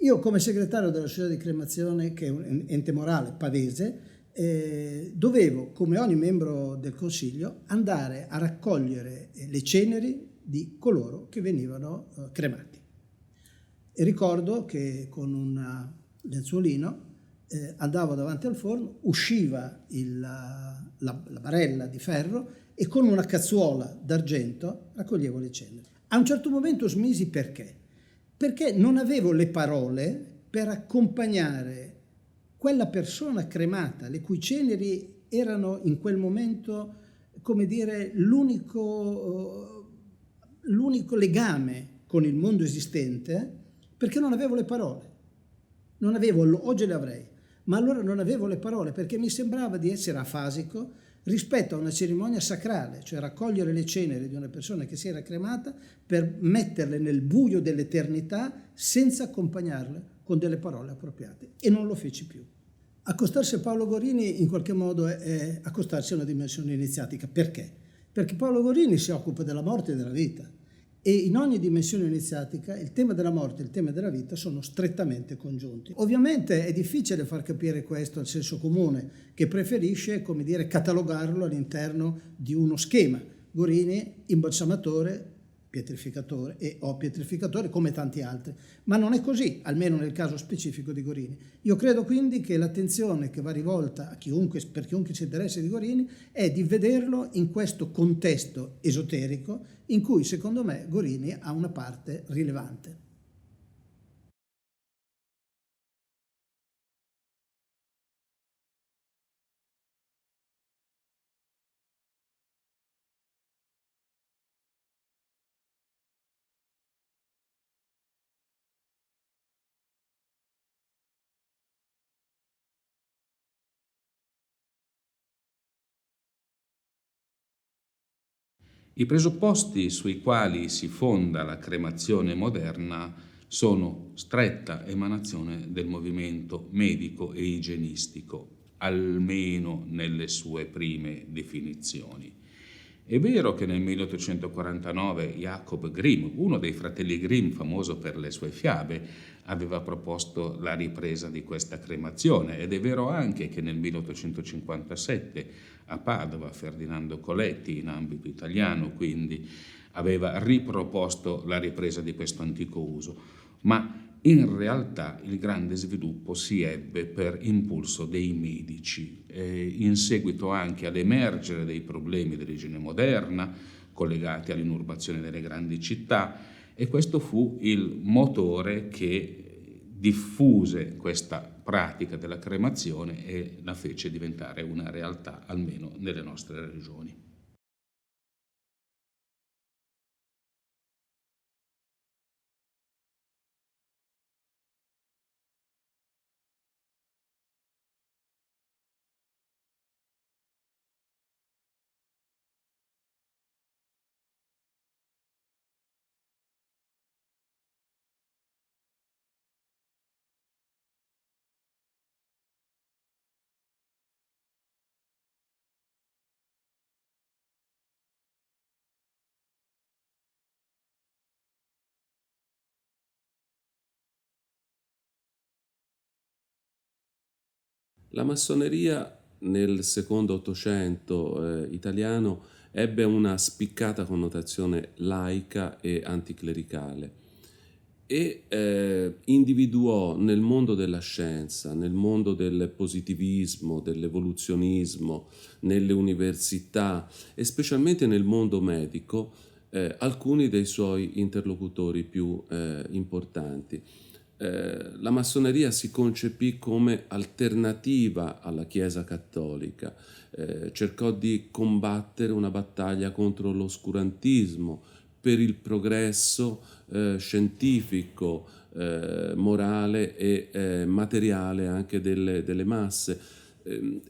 Io come segretario della società di cremazione, che è un ente morale pavese, dovevo, come ogni membro del Consiglio, andare a raccogliere le ceneri di coloro che venivano cremati. E ricordo che con un lenzuolino andavo davanti al forno, usciva la barella di ferro e con una cazzuola d'argento raccoglievo le ceneri. A un certo momento smisi perché? Perché non avevo le parole per accompagnare quella persona cremata, le cui ceneri erano in quel momento, come dire, l'unico legame con il mondo esistente, perché non avevo le parole. Non avevo, oggi le avrei, ma allora non avevo le parole perché mi sembrava di essere afasico rispetto a una cerimonia sacrale, cioè raccogliere le ceneri di una persona che si era cremata per metterle nel buio dell'eternità senza accompagnarle con delle parole appropriate, e non lo feci più. Accostarsi a Paolo Gorini in qualche modo è accostarsi a una dimensione iniziatica. Perché? Perché Paolo Gorini si occupa della morte e della vita, e in ogni dimensione iniziatica il tema della morte e il tema della vita sono strettamente congiunti. Ovviamente è difficile far capire questo al senso comune, che preferisce, come dire, catalogarlo all'interno di uno schema. Gorini, imbalsamatore, pietrificatore o pietrificatore come tanti altri, ma non è così, almeno nel caso specifico di Gorini. Io credo quindi che l'attenzione che va rivolta a chiunque, per chiunque si interessi di Gorini, è di vederlo in questo contesto esoterico in cui secondo me Gorini ha una parte rilevante. I presupposti sui quali si fonda la cremazione moderna sono stretta emanazione del movimento medico e igienistico, almeno nelle sue prime definizioni. È vero che nel 1849 Jacob Grimm, uno dei fratelli Grimm, famoso per le sue fiabe, aveva proposto la ripresa di questa cremazione, ed è vero anche che nel 1857 a Padova Ferdinando Coletti, in ambito italiano, quindi aveva riproposto la ripresa di questo antico uso, ma in realtà il grande sviluppo si ebbe per impulso dei medici, in seguito anche all'emergere dei problemi dell'igiene moderna collegati all'inurbazione delle grandi città, e questo fu il motore che diffuse questa pratica della cremazione e la fece diventare una realtà, almeno nelle nostre regioni. La massoneria nel secondo Ottocento italiano ebbe una spiccata connotazione laica e anticlericale e individuò nel mondo della scienza, nel mondo del positivismo, dell'evoluzionismo, nelle università e specialmente nel mondo medico alcuni dei suoi interlocutori più importanti. La massoneria si concepì come alternativa alla Chiesa cattolica, cercò di combattere una battaglia contro l'oscurantismo, per il progresso scientifico, morale e materiale anche delle masse.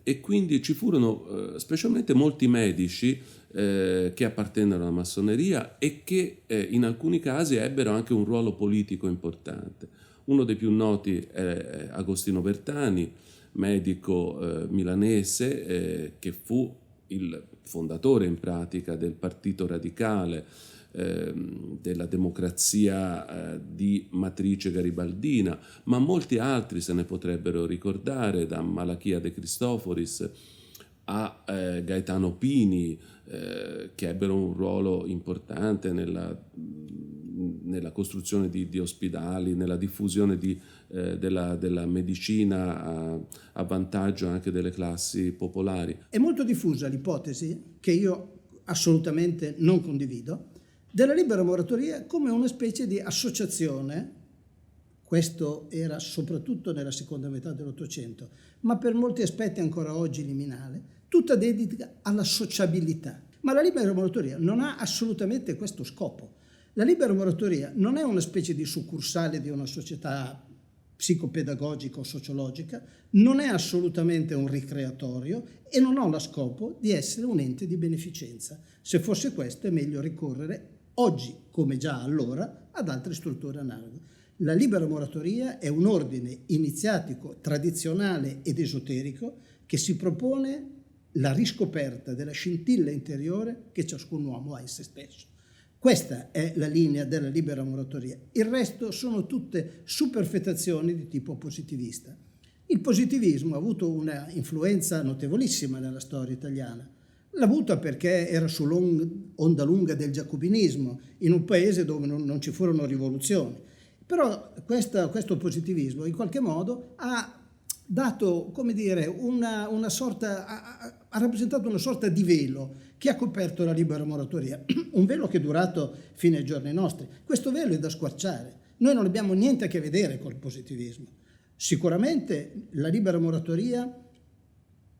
E quindi ci furono specialmente molti medici che appartennero alla massoneria e che in alcuni casi ebbero anche un ruolo politico importante. Uno dei più noti è Agostino Bertani, medico milanese che fu il fondatore in pratica del Partito Radicale, della democrazia di matrice garibaldina, ma molti altri se ne potrebbero ricordare, da Malachia De Christoforis a Gaetano Pini, che ebbero un ruolo importante nella costruzione di ospedali, nella diffusione della medicina a vantaggio anche delle classi popolari. È molto diffusa l'ipotesi, che io assolutamente non condivido, della libera moratoria come una specie di associazione. Questo era soprattutto nella seconda metà dell'Ottocento, ma per molti aspetti ancora oggi liminale, tutta dedita alla sociabilità. Ma la libera moratoria non ha assolutamente questo scopo. La libera moratoria non è una specie di succursale di una società psicopedagogica o sociologica, non è assolutamente un ricreatorio e non ha lo scopo di essere un ente di beneficenza. Se fosse questo è meglio ricorrere oggi, come già allora, ad altre strutture analoghe. La libera moratoria è un ordine iniziatico, tradizionale ed esoterico che si propone la riscoperta della scintilla interiore che ciascun uomo ha in se stesso. Questa è la linea della libera moratoria. Il resto sono tutte superfetazioni di tipo positivista. Il positivismo ha avuto una influenza notevolissima nella storia italiana. L'ha avuta perché era sull'onda lunga del giacobinismo, in un paese dove non ci furono rivoluzioni. Però questo positivismo in qualche modo ha dato, come dire, una sorta, ha rappresentato una sorta di velo che ha coperto la libera moratoria, un velo che è durato fino ai giorni nostri. Questo velo è da squarciare. Noi non abbiamo niente a che vedere col positivismo. Sicuramente la libera moratoria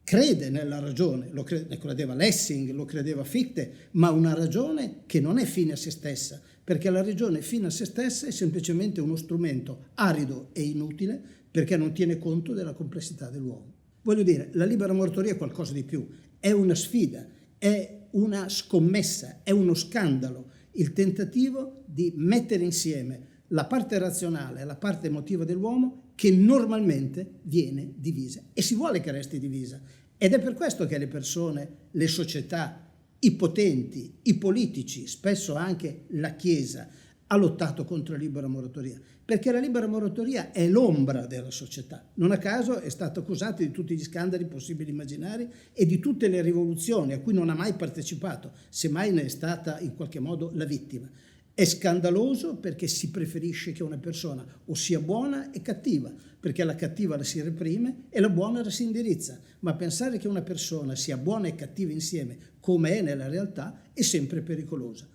crede nella ragione, lo credeva Lessing, lo credeva Fichte, ma una ragione che non è fine a se stessa, perché la ragione fine a se stessa è semplicemente uno strumento arido e inutile perché non tiene conto della complessità dell'uomo. Voglio dire, la libera moratoria è qualcosa di più, è una sfida, è una scommessa, è uno scandalo, il tentativo di mettere insieme la parte razionale e la parte emotiva dell'uomo che normalmente viene divisa e si vuole che resti divisa. Ed è per questo che le persone, le società, i potenti, i politici, spesso anche la Chiesa, ha lottato contro la libera moratoria, perché la libera moratoria è l'ombra della società. Non a caso è stato accusato di tutti gli scandali possibili e immaginari e di tutte le rivoluzioni a cui non ha mai partecipato, semmai ne è stata in qualche modo la vittima. È scandaloso perché si preferisce che una persona o sia buona e cattiva, perché la cattiva la si reprime e la buona la si indirizza, ma pensare che una persona sia buona e cattiva insieme, come è nella realtà, è sempre pericolosa.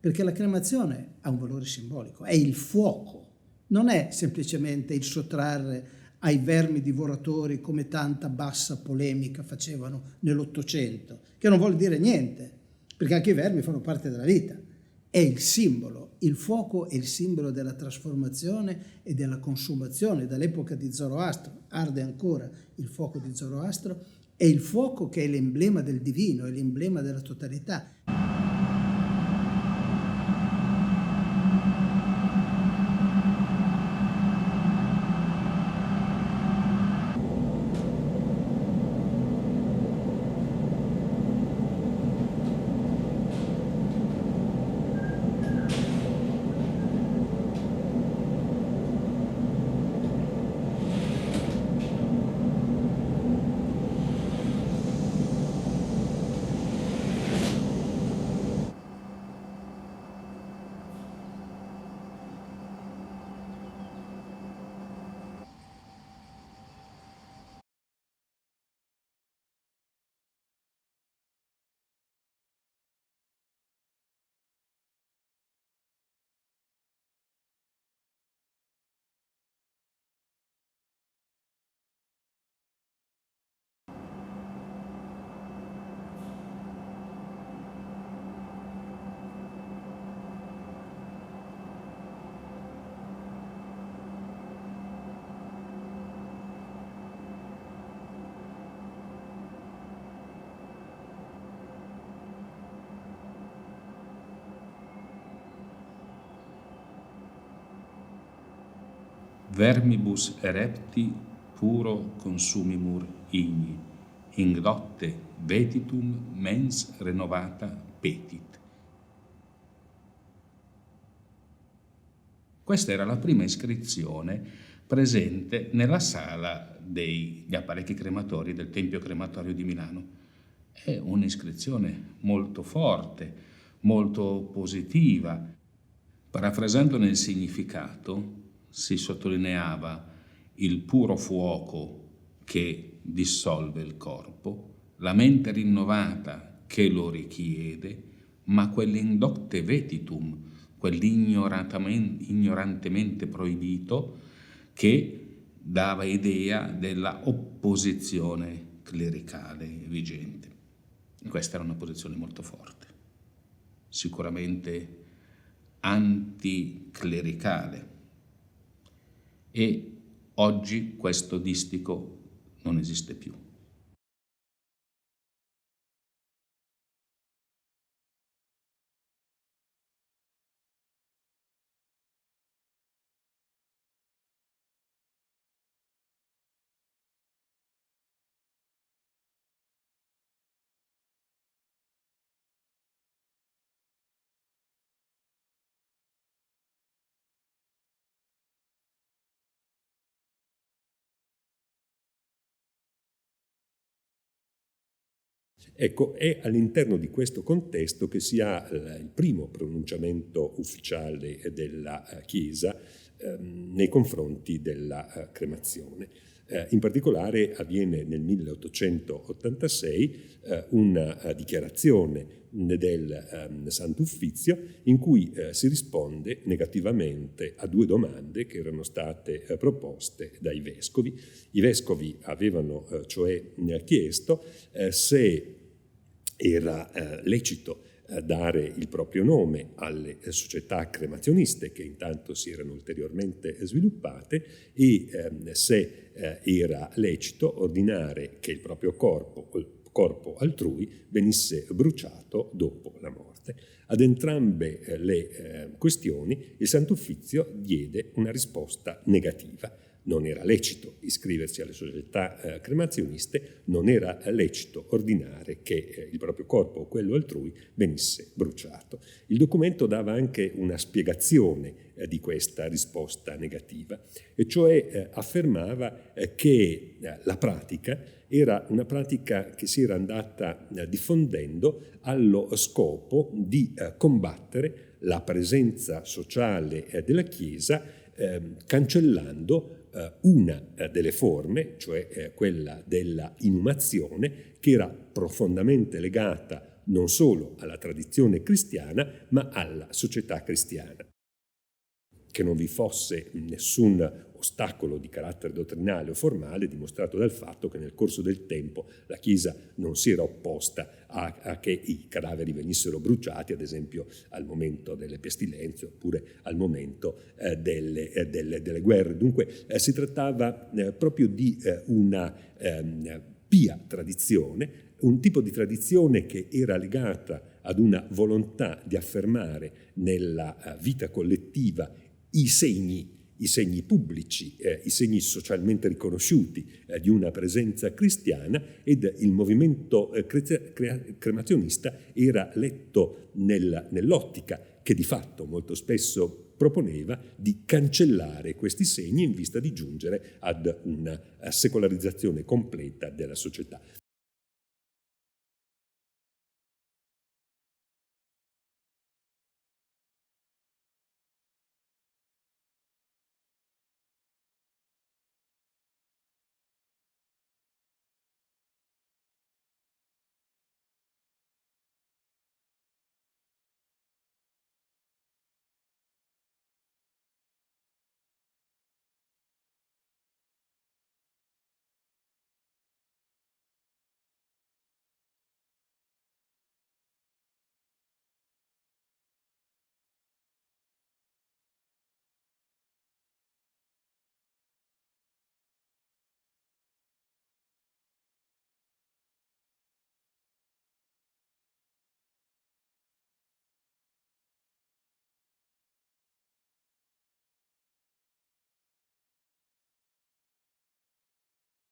Perché la cremazione ha un valore simbolico, è il fuoco, non è semplicemente il sottrarre ai vermi divoratori come tanta bassa polemica facevano nell'Ottocento, che non vuol dire niente, perché anche i vermi fanno parte della vita. È il simbolo, il fuoco è il simbolo della trasformazione e della consumazione. Dall'epoca di Zoroastro, arde ancora il fuoco di Zoroastro, è il fuoco che è l'emblema del divino, è l'emblema della totalità. Vermibus erepti puro consumimur igni, in glotte vetitum mens renovata petit. Questa era la prima iscrizione presente nella sala degli apparecchi crematori del Tempio Crematorio di Milano. È un'iscrizione molto forte, molto positiva. Parafrasandone il significato, si sottolineava il puro fuoco che dissolve il corpo, la mente rinnovata che lo richiede, ma quell'indocte vetitum, quell'ignorantemente proibito, che dava idea della opposizione clericale vigente. Questa era una posizione molto forte, sicuramente anticlericale, e oggi questo distico non esiste più. Ecco, è all'interno di questo contesto che si ha il primo pronunciamento ufficiale della Chiesa nei confronti della cremazione. In particolare avviene nel 1886 una dichiarazione del Sant'Uffizio in cui si risponde negativamente a due domande che erano state proposte dai vescovi. I vescovi avevano cioè chiesto se era lecito dare il proprio nome alle società cremazioniste che intanto si erano ulteriormente sviluppate e se era lecito ordinare che il proprio corpo o il corpo altrui venisse bruciato dopo la morte. Ad entrambe le questioni il Sant'Uffizio diede una risposta negativa. Non era lecito iscriversi alle società cremazioniste, non era lecito ordinare che il proprio corpo o quello altrui venisse bruciato. Il documento dava anche una spiegazione di questa risposta negativa, e cioè affermava che la pratica era una pratica che si era andata diffondendo allo scopo di combattere la presenza sociale della Chiesa, cancellando una delle forme, cioè quella della inumazione, che era profondamente legata non solo alla tradizione cristiana, ma alla società cristiana. Che non vi fosse nessun ostacolo di carattere dottrinale o formale, dimostrato dal fatto che nel corso del tempo la Chiesa non si era opposta a che i cadaveri venissero bruciati, ad esempio al momento delle pestilenze oppure al momento delle guerre. Dunque si trattava proprio di una pia tradizione, un tipo di tradizione che era legata ad una volontà di affermare nella vita collettiva i segni pubblici, i segni socialmente riconosciuti di una presenza cristiana, ed il movimento cremazionista era letto nell'ottica che di fatto molto spesso proponeva di cancellare questi segni in vista di giungere ad una secolarizzazione completa della società.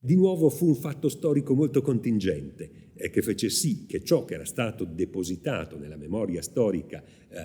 Di nuovo fu un fatto storico molto contingente che fece sì che ciò che era stato depositato nella memoria storica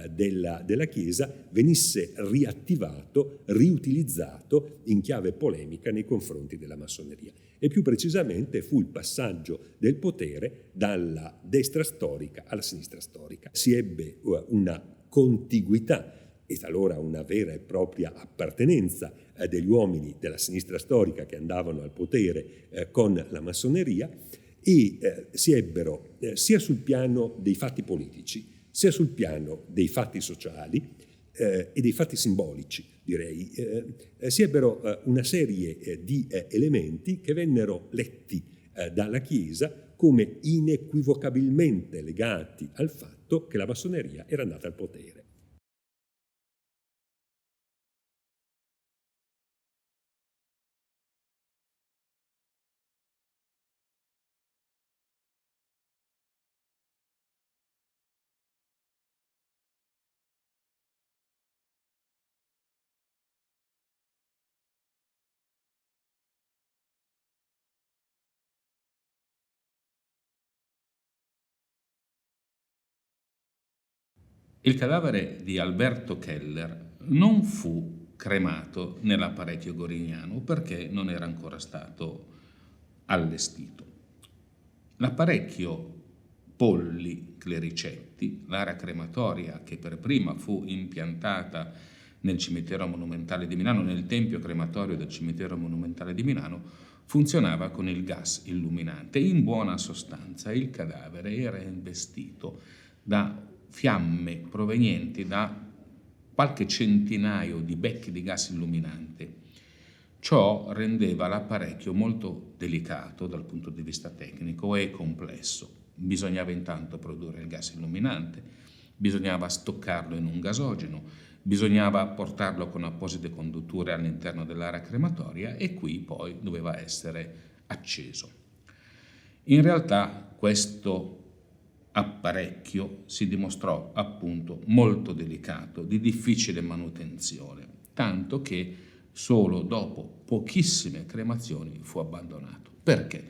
della Chiesa venisse riattivato, riutilizzato in chiave polemica nei confronti della massoneria. E più precisamente fu il passaggio del potere dalla destra storica alla sinistra storica. Si ebbe una contiguità e talora una vera e propria appartenenza degli uomini della sinistra storica che andavano al potere con la massoneria e si ebbero sia sul piano dei fatti politici, sia sul piano dei fatti sociali e dei fatti simbolici, direi. Si ebbero una serie di elementi che vennero letti dalla Chiesa come inequivocabilmente legati al fatto che la massoneria era andata al potere. Il cadavere di Alberto Keller non fu cremato nell'apparecchio goriniano perché non era ancora stato allestito. L'apparecchio Polli Clericetti, l'area crematoria che per prima fu impiantata nel cimitero monumentale di Milano, nel tempio crematorio del cimitero monumentale di Milano, funzionava con il gas illuminante. In buona sostanza il cadavere era investito da fiamme provenienti da qualche centinaio di becchi di gas illuminante. Ciò rendeva l'apparecchio molto delicato dal punto di vista tecnico e complesso. Bisognava intanto produrre il gas illuminante, bisognava stoccarlo in un gasogeno, bisognava portarlo con apposite condutture all'interno dell'area crematoria e qui poi doveva essere acceso. In realtà questo apparecchio si dimostrò appunto molto delicato, di difficile manutenzione, tanto che solo dopo pochissime cremazioni fu abbandonato. Perché?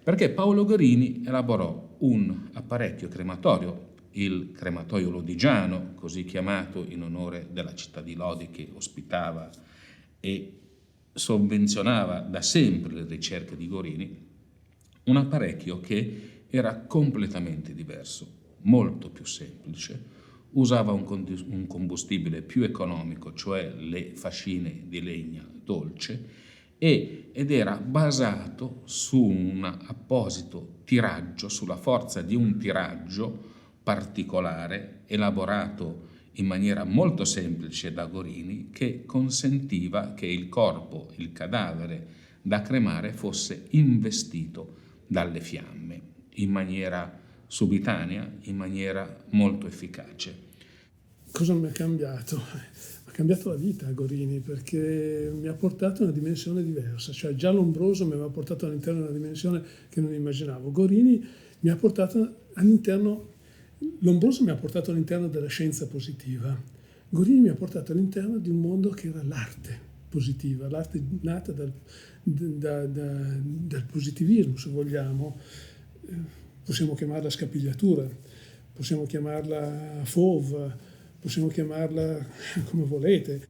Perché Paolo Gorini elaborò un apparecchio crematorio, il crematorio lodigiano, così chiamato in onore della città di Lodi che ospitava e sovvenzionava da sempre le ricerche di Gorini, un apparecchio che era completamente diverso, molto più semplice, usava un combustibile più economico, cioè le fascine di legna dolce, ed era basato su un apposito tiraggio, sulla forza di un tiraggio particolare, elaborato in maniera molto semplice da Gorini, che consentiva che il corpo, il cadavere da cremare fosse investito dalle fiamme in maniera subitanea, in maniera molto efficace. Cosa mi ha cambiato? Ha cambiato la vita Gorini perché mi ha portato a una dimensione diversa, cioè già Lombroso mi aveva portato all'interno di una dimensione che non immaginavo. Gorini mi ha portato all'interno, Lombroso mi ha portato all'interno della scienza positiva. Gorini mi ha portato all'interno di un mondo che era l'arte positiva, l'arte nata dal positivismo, se vogliamo. Possiamo chiamarla scapigliatura, possiamo chiamarla fauve, possiamo chiamarla come volete.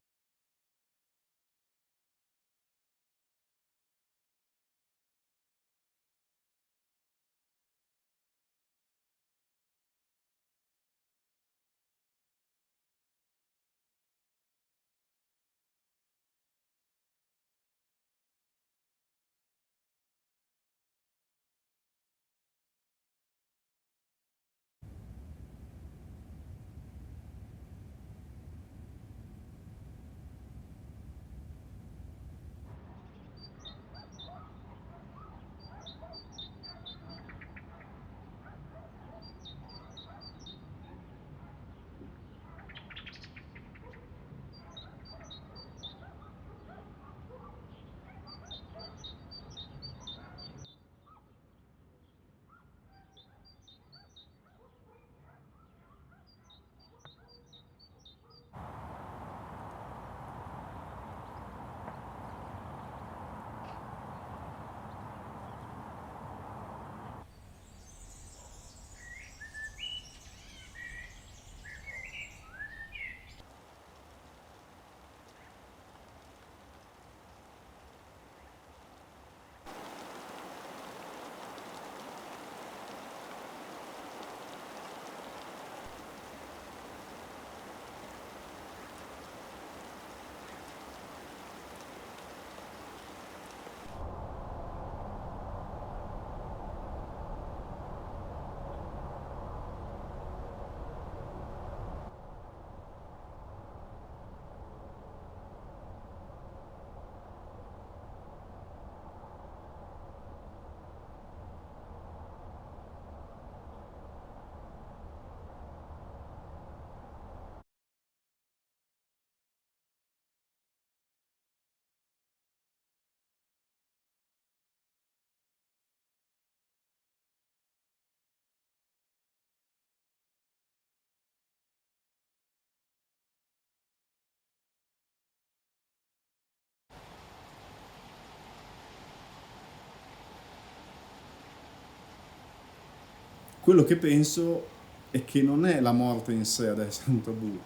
quello che penso è che non è la morte in sé ad essere un tabù,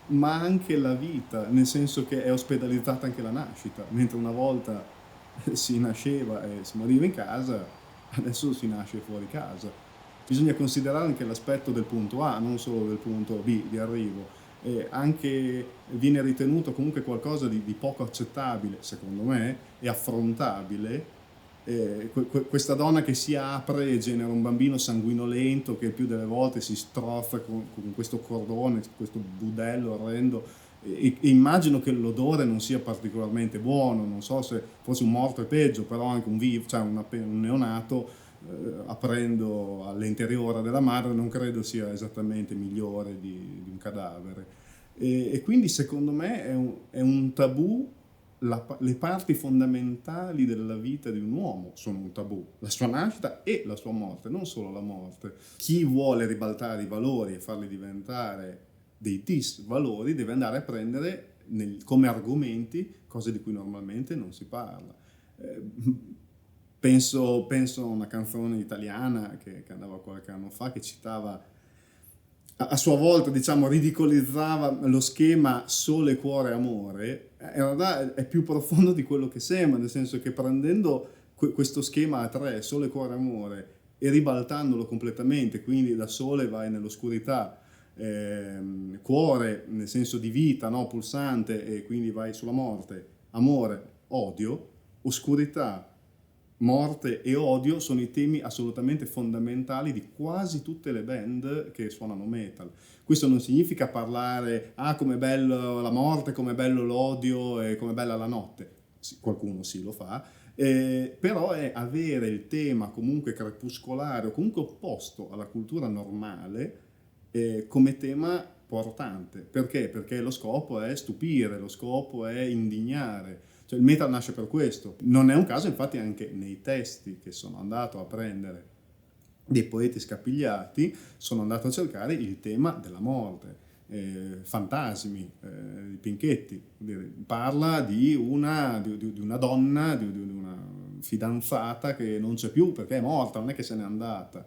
ma anche la vita, nel senso che è ospedalizzata anche la nascita, mentre una volta si nasceva e si moriva in casa, adesso si nasce fuori casa. Bisogna considerare anche l'aspetto del punto A, non solo del punto B di arrivo. Anche viene ritenuto comunque qualcosa di poco accettabile, secondo me, e affrontabile. Questa donna che si apre e genera un bambino sanguinolento che il più delle volte si strozza con questo cordone, questo budello orrendo, e immagino che l'odore non sia particolarmente buono, non so se fosse un morto è peggio, però anche un vivo, cioè un neonato aprendo all'interiore della madre non credo sia esattamente migliore di un cadavere, e quindi secondo me è un tabù. Le parti fondamentali della vita di un uomo sono un tabù, la sua nascita e la sua morte, non solo la morte. Chi vuole ribaltare i valori e farli diventare dei disvalori deve andare a prendere come argomenti cose di cui normalmente non si parla. Penso a una canzone italiana che andava qualche anno fa, che citava, a sua volta, diciamo, ridicolizzava lo schema sole, cuore, amore. In realtà è più profondo di quello che sembra, nel senso che prendendo questo schema a tre, sole, cuore, amore, e ribaltandolo completamente, quindi da sole vai nell'oscurità, cuore nel senso di vita, no? Pulsante, e quindi vai sulla morte, amore, odio, oscurità, morte e odio sono i temi assolutamente fondamentali di quasi tutte le band che suonano metal. Questo non significa parlare com'è bello la morte, com'è bello l'odio e com'è bella la notte. Sì, qualcuno sì lo fa, però è avere il tema comunque crepuscolare o comunque opposto alla cultura normale come tema portante. Perché? Perché lo scopo è stupire, lo scopo è indignare. Cioè, il metal nasce per questo. Non è un caso, infatti, anche nei testi che sono andato a prendere dei poeti scapigliati, sono andato a cercare il tema della morte. Fantasmi di Pinchetti parla di una donna, di una fidanzata che non c'è più perché è morta, non è che se n'è andata.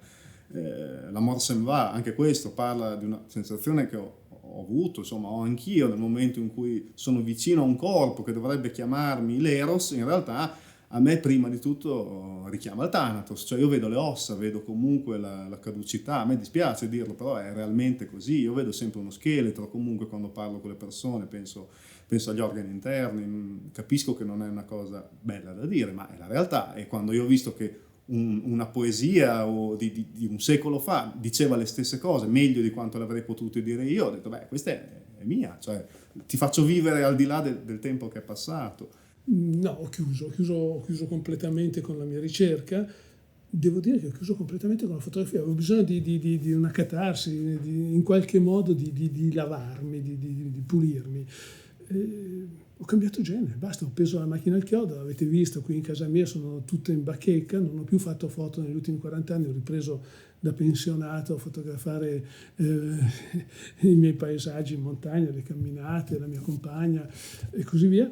La mort se'n va, anche questo parla di una sensazione che ho avuto, insomma ho anch'io nel momento in cui sono vicino a un corpo che dovrebbe chiamarmi l'Eros, in realtà a me prima di tutto richiama il Thanatos, cioè io vedo le ossa, vedo comunque la caducità, a me dispiace dirlo, però è realmente così, io vedo sempre uno scheletro comunque quando parlo con le persone, penso agli organi interni, capisco che non è una cosa bella da dire, ma è la realtà, e quando io ho visto che una poesia di un secolo fa diceva le stesse cose meglio di quanto l'avrei potuto dire io, ho detto questa è mia, cioè ti faccio vivere al di là del tempo che è passato. No, ho chiuso completamente con la mia ricerca. Devo dire che ho chiuso completamente con la fotografia, avevo bisogno di una catarsi, in qualche modo di lavarmi, di pulirmi. Ho cambiato genere, basta, ho preso la macchina al chiodo, avete visto qui in casa mia sono tutte in bacheca, non ho più fatto foto negli ultimi 40 anni, ho ripreso da pensionato a fotografare i miei paesaggi in montagna, le camminate, la mia compagna e così via,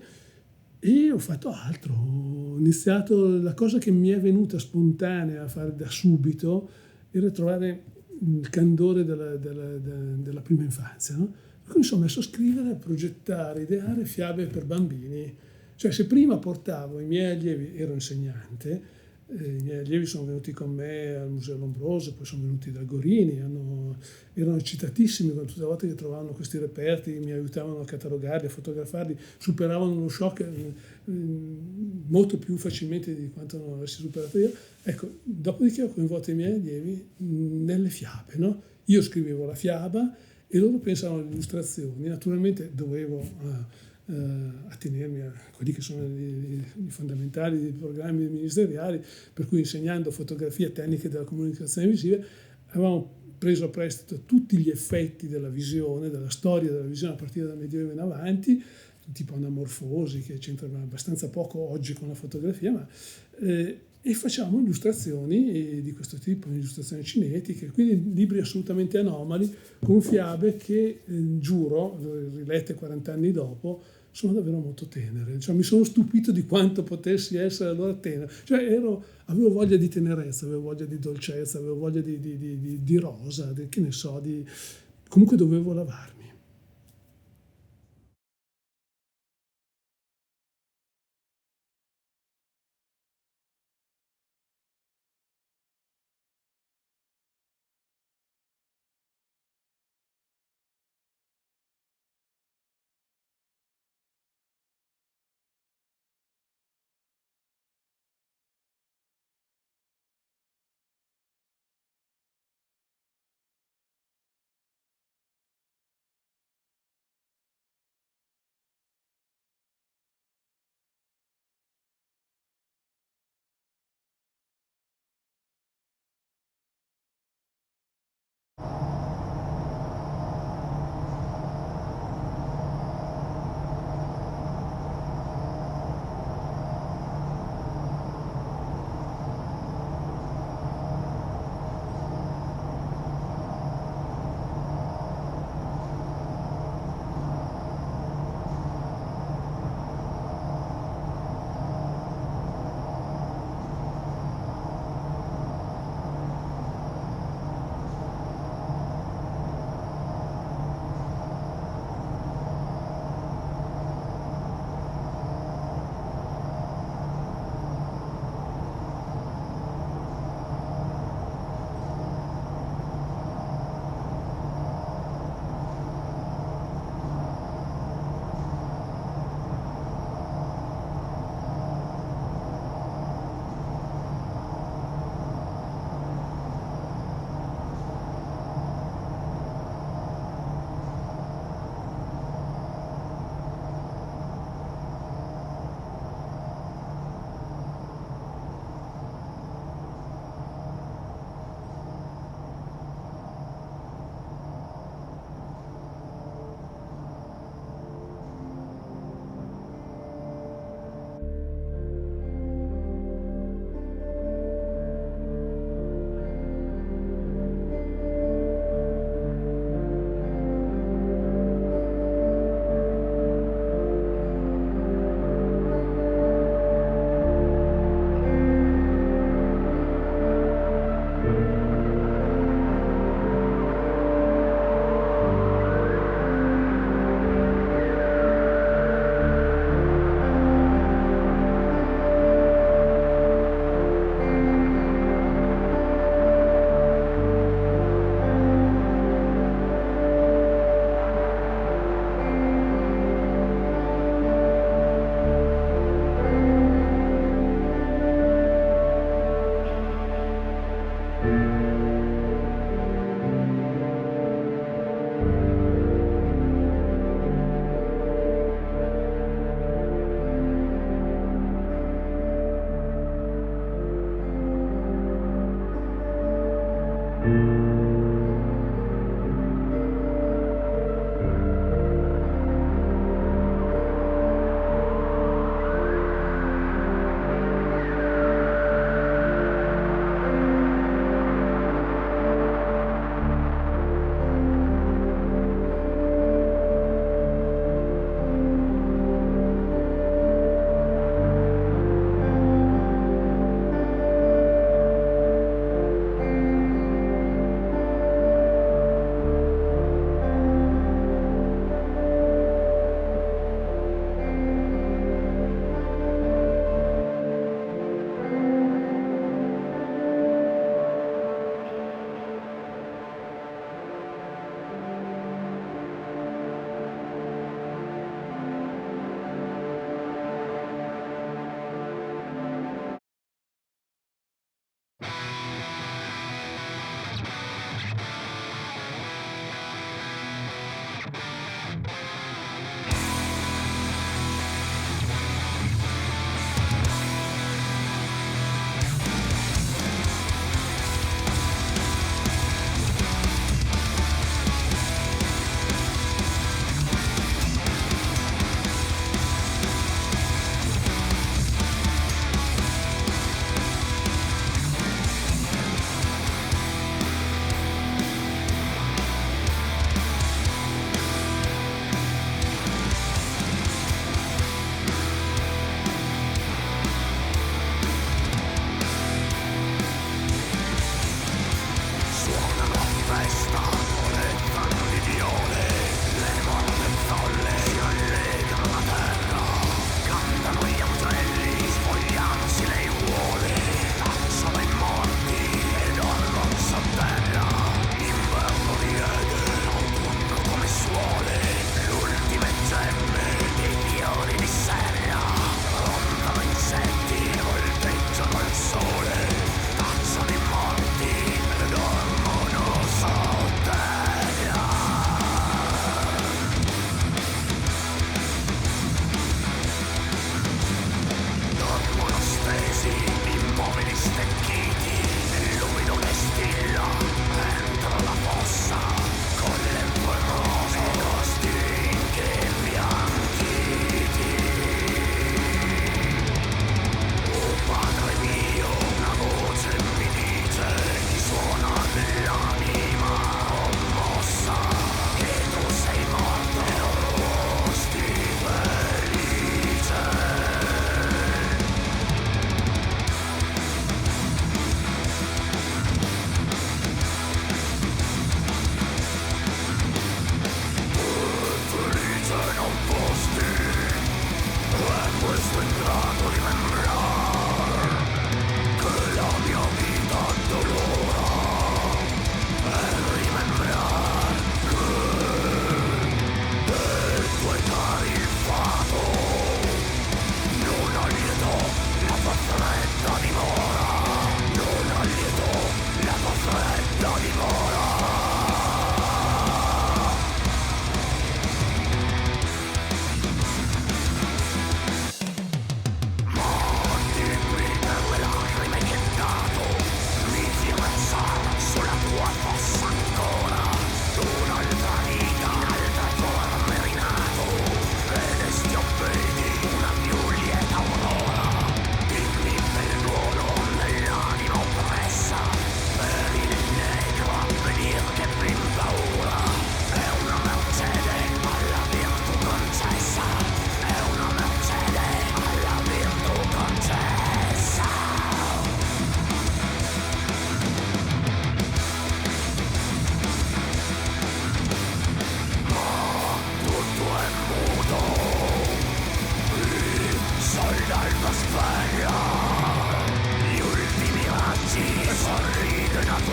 e ho fatto altro, ho iniziato, la cosa che mi è venuta spontanea a fare da subito era trovare il candore della prima infanzia, no? Per cui mi sono messo a scrivere, a progettare, ideare fiabe per bambini. Cioè se prima portavo i miei allievi, ero insegnante, i miei allievi sono venuti con me al Museo Lombroso, poi sono venuti da Gorini, erano eccitatissimi tutte le volte che trovavano questi reperti, mi aiutavano a catalogarli, a fotografarli, superavano lo shock molto più facilmente di quanto non avessi superato io. Ecco, dopodiché ho coinvolto i miei allievi nelle fiabe, no? Io scrivevo la fiaba e loro pensavano alle illustrazioni, naturalmente dovevo attenermi a quelli che sono i fondamentali dei programmi ministeriali, per cui insegnando fotografia, tecniche della comunicazione visiva, avevamo preso a prestito tutti gli effetti della visione, della storia della visione a partire dal Medioevo in avanti, tipo anamorfosi, che c'entrano abbastanza poco oggi con la fotografia, ma e facciamo illustrazioni di questo tipo, illustrazioni cinetiche, quindi libri assolutamente anomali, con fiabe che, giuro, rilette 40 anni dopo, sono davvero molto tenere, cioè mi sono stupito di quanto potessi essere allora tenera, cioè avevo voglia di tenerezza, avevo voglia di dolcezza, avevo voglia di rosa, che ne so, comunque dovevo lavarmi.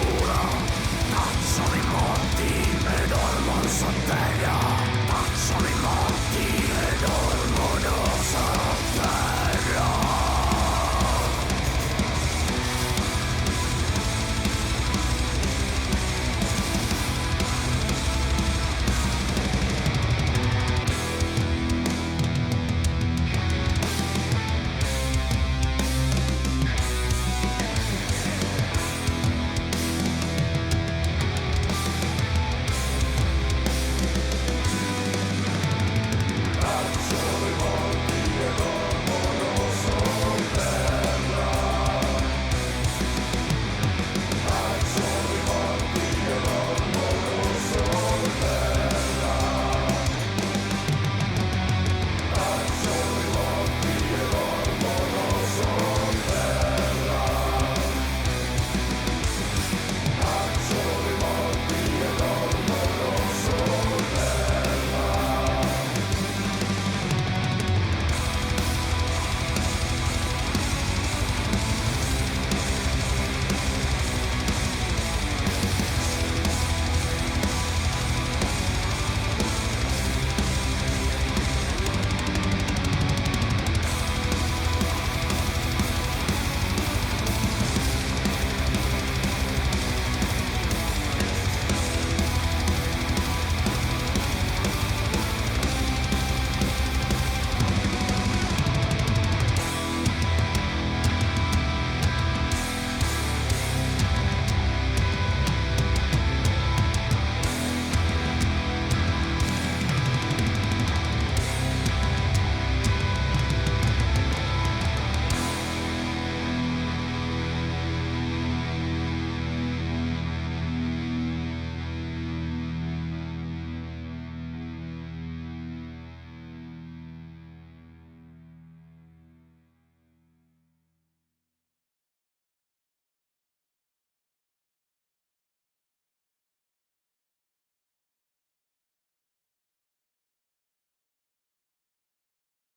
natura, danzano i morti e dormono sotterra.